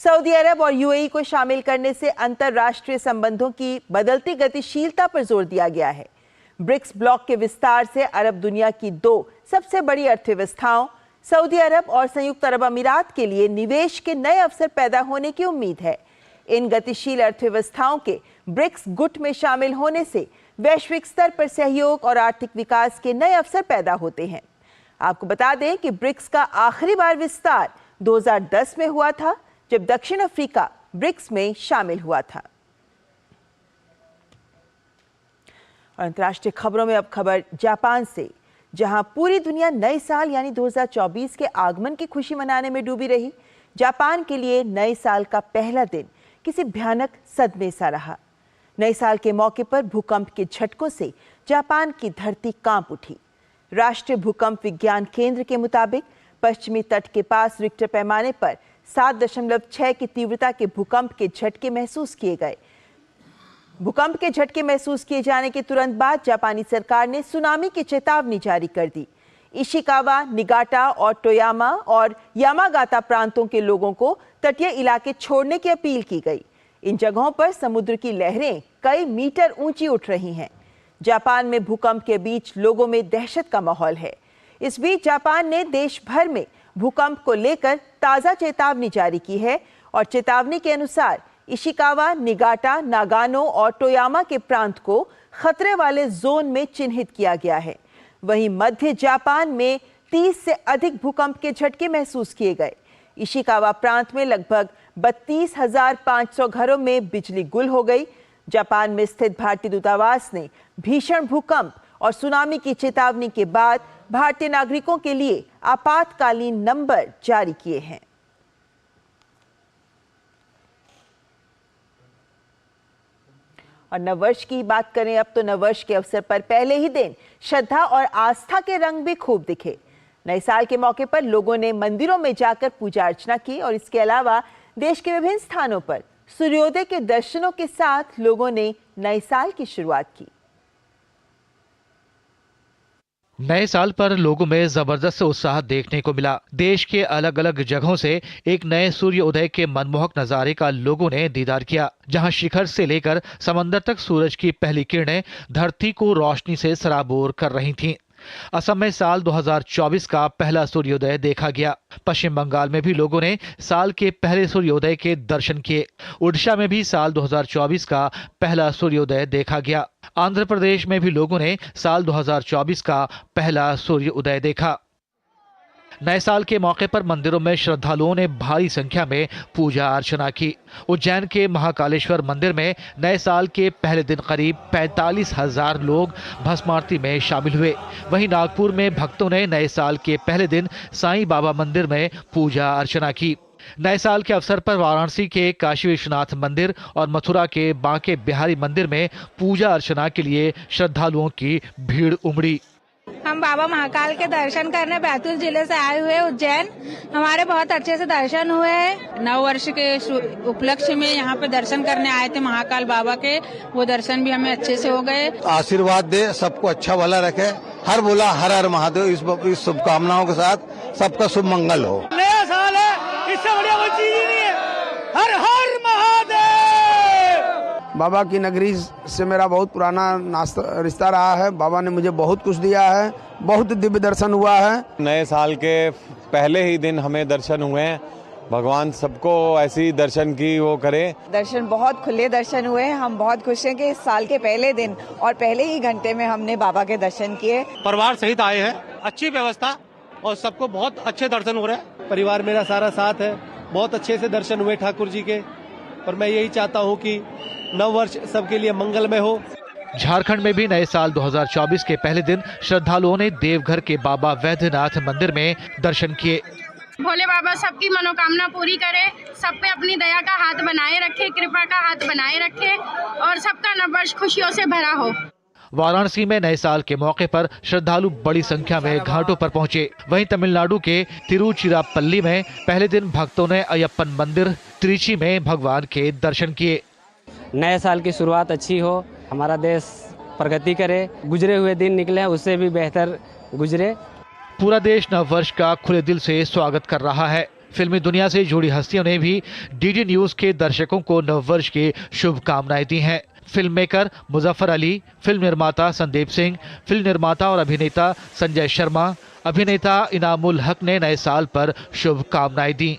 सऊदी अरब और यूएई को शामिल करने से अंतरराष्ट्रीय संबंधों की बदलती गतिशीलता पर जोर दिया गया है। ब्रिक्स ब्लॉक के विस्तार से अरब दुनिया की 2 सबसे बड़ी अर्थव्यवस्थाओं सऊदी अरब और संयुक्त अरब अमीरात के लिए निवेश के नए अवसर पैदा होने की उम्मीद है। इन गतिशील अर्थव्यवस्थाओं के ब्रिक्स गुट में शामिल होने से वैश्विक स्तर पर सहयोग और आर्थिक विकास के नए अवसर पैदा होते हैं। आपको बता दें कि ब्रिक्स का आखिरी बार विस्तार 2010 में हुआ था, जब दक्षिण अफ्रीका ब्रिक्स में शामिल हुआ था। और अंतर्राष्ट्रीय खबरों में अब खबर जापान से, जहां पूरी दुनिया नए साल यानी 2024 के आगमन की खुशी मनाने में डूबी रही। जापान के लिए नए साल का पहला दिन किसी भयानक सदमे सा रहा। नए साल के मौके पर भूकंप के झटकों से जापान की धरती कांप उठी। राष्ट्रीय भूकंप विज्ञान केंद्र के मुताबिक पश्चिमी तट के पास रिक्टर पैमाने पर 7.6 की तीव्रता के भूकंप के झटके महसूस किए गए। भूकंप के झटके महसूस किए जाने के तुरंत बाद जापानी सरकार ने सुनामी की चेतावनी जारी कर दी। इशिकावा, निगाटा और टोयामा और यामागाता प्रांतों के लोगों को तटीय इलाके छोड़ने की अपील की गई। इन जगहों पर समुद्र की लहरें कई मीटर ऊंची उठ रही हैं। जापान में भूकंप के बीच लोगों में दहशत का माहौल है। इस बीच जापान ने देश भर में भूकंप को लेकर ताज़ा चेतावनी जारी की है और चेतावनी के अनुसार इशिकावा, निगाटा, नागानो और टोयामा के प्रांत को खतरे वाले जोन में चिन्हित किया गया है। वहीं मध्य जापान में 30 से अधिक भूकंप के झटके महसूस किए गए। इशिकावा प्रांत में लगभग 32,500 घरों में बिजली गुल हो गई। जापान में स्थित भारतीय दूतावास ने भीषण भूकंप और सुनामी की चेतावनी के बाद भारतीय नागरिकों के लिए आपातकालीन नंबर जारी किए हैं। और नववर्ष की बात करें अब तो नववर्ष के अवसर पर पहले ही दिन श्रद्धा और आस्था के रंग भी खूब दिखे। नए साल के मौके पर लोगों ने मंदिरों में जाकर पूजा अर्चना की और इसके अलावा देश के विभिन्न स्थानों पर सूर्योदय के दर्शनों के साथ लोगों ने नए साल की शुरुआत की। नए साल पर लोगों में जबरदस्त उत्साह देखने को मिला। देश के अलग अलग जगहों से एक नए सूर्य उदय के मनमोहक नजारे का लोगों ने दीदार किया, जहां शिखर से लेकर समंदर तक सूरज की पहली किरणें धरती को रोशनी से सराबोर कर रही थीं। असम में साल 2024 का पहला सूर्योदय देखा गया। पश्चिम बंगाल में भी लोगों ने साल के पहले सूर्योदय के दर्शन किए। ओडिशा में भी साल 2024 का पहला सूर्योदय देखा गया। आंध्र प्रदेश में भी लोगों ने साल 2024 का पहला सूर्योदय देखा। नए साल के मौके पर मंदिरों में श्रद्धालुओं ने भारी संख्या में पूजा अर्चना की। उज्जैन के महाकालेश्वर मंदिर में नए साल के पहले दिन करीब 45,000 लोग भस्म आरती में शामिल हुए। वहीं नागपुर में भक्तों ने नए साल के पहले दिन साईं बाबा मंदिर में पूजा अर्चना की। नए साल के अवसर पर वाराणसी के काशी विश्वनाथ मंदिर और मथुरा के बांके बिहारी मंदिर में पूजा अर्चना के लिए श्रद्धालुओं की भीड़ उमड़ी। हम बाबा महाकाल के दर्शन करने बैतूल जिले से आए हुए उज्जैन, हमारे बहुत अच्छे से दर्शन हुए हैं। नव वर्ष के उपलक्ष्य में यहाँ पे दर्शन करने आए थे महाकाल बाबा के, वो दर्शन भी हमें अच्छे से हो गए। आशीर्वाद दे, सबको अच्छा भला रखे, हर बोला हर हर महादेव। इस शुभकामनाओं के साथ सबका शुभ मंगल हो। नया साल है, इससे बढ़िया कोई चीज ही नहीं है। हर हर महादेव। बाबा की नगरी से मेरा बहुत पुराना रिश्ता रहा है। बाबा ने मुझे बहुत कुछ दिया है, बहुत दिव्य दर्शन हुआ है। नए साल के पहले ही दिन हमें दर्शन हुए हैं। भगवान सबको ऐसी दर्शन की वो करे। दर्शन बहुत खुले दर्शन हुए हैं। हम बहुत खुश हैं कि इस साल के पहले दिन और पहले ही घंटे में हमने बाबा के दर्शन किए। परिवार सहित आए हैं, अच्छी व्यवस्था और सबको बहुत अच्छे दर्शन हो रहे हैं। परिवार मेरा सारा साथ है, बहुत अच्छे से दर्शन हुए ठाकुर जी के, और मैं यही चाहता हूँ कि नव वर्ष सबके लिए मंगलमय हो। झारखंड में भी नए साल 2024 के पहले दिन श्रद्धालुओं ने देवघर के बाबा वैद्यनाथ मंदिर में दर्शन किए। भोले बाबा सबकी मनोकामना पूरी करे, सब पे अपनी दया का हाथ बनाए रखे, कृपा का हाथ बनाए रखे और सबका नववर्ष खुशियों से भरा हो। वाराणसी में नए साल के मौके पर श्रद्धालु बड़ी संख्या में घाटों पर पहुंचे। वहीं तमिलनाडु के तिरुचिरापल्ली में पहले दिन भक्तों ने अयप्पन मंदिर त्रिची में भगवान के दर्शन किए। नए साल की शुरुआत अच्छी हो, हमारा देश प्रगति करे, गुजरे हुए दिन निकले उससे भी बेहतर गुजरे। पूरा देश नववर्ष का खुले दिल से स्वागत कर रहा है। फिल्मी दुनिया से जुड़ी हस्तियों ने भी डीडी न्यूज के दर्शकों को नववर्ष की शुभकामनाएं दी हैं। Film maker Muzaffar Ali, film निर्माता संदीप सिंह, फिल्म निर्माता और अभिनेता संजय शर्मा, अभिनेता इनामुल हक ने नए साल पर शुभकामनाएं दी।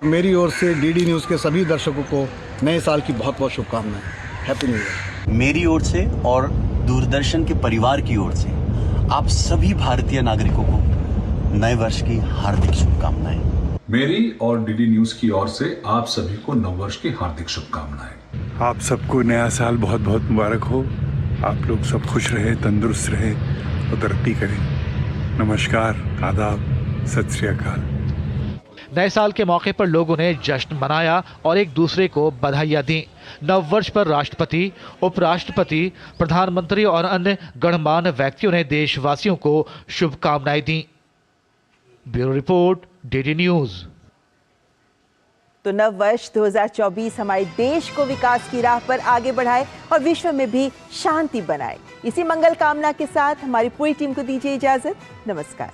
मेरी ओर से डीडी न्यूज के सभी दर्शकों को नए साल की बहुत बहुत शुभकामनाएं। Happy new year. मेरी ओर से और दूरदर्शन के परिवार की ओर से आप सभी भारतीय नागरिकों को नए वर्ष की हार्दिक शुभकामनाएं। मेरी और डीडी न्यूज की ओर से आप सभी को नववर्ष की हार्दिक शुभकामनाएं। आप सबको नया साल बहुत बहुत मुबारक हो। आप लोग सब खुश रहे, तंदुरुस्त रहे और तरक्की करें। नमस्कार, आदाब, सत श्री अकाल। नए साल के मौके पर लोगों ने जश्न मनाया और एक दूसरे को बधाइयां दी। नव वर्ष पर राष्ट्रपति, उपराष्ट्रपति, प्रधानमंत्री और अन्य गणमान्य व्यक्तियों ने देशवासियों को शुभकामनाएं दी। Bureau report, DD news. तो नव वर्ष 2024 हमारे देश को विकास की राह पर आगे बढ़ाए और विश्व में भी शांति बनाए। इसी मंगल कामना के साथ हमारी पूरी टीम को दीजिए इजाजत। नमस्कार।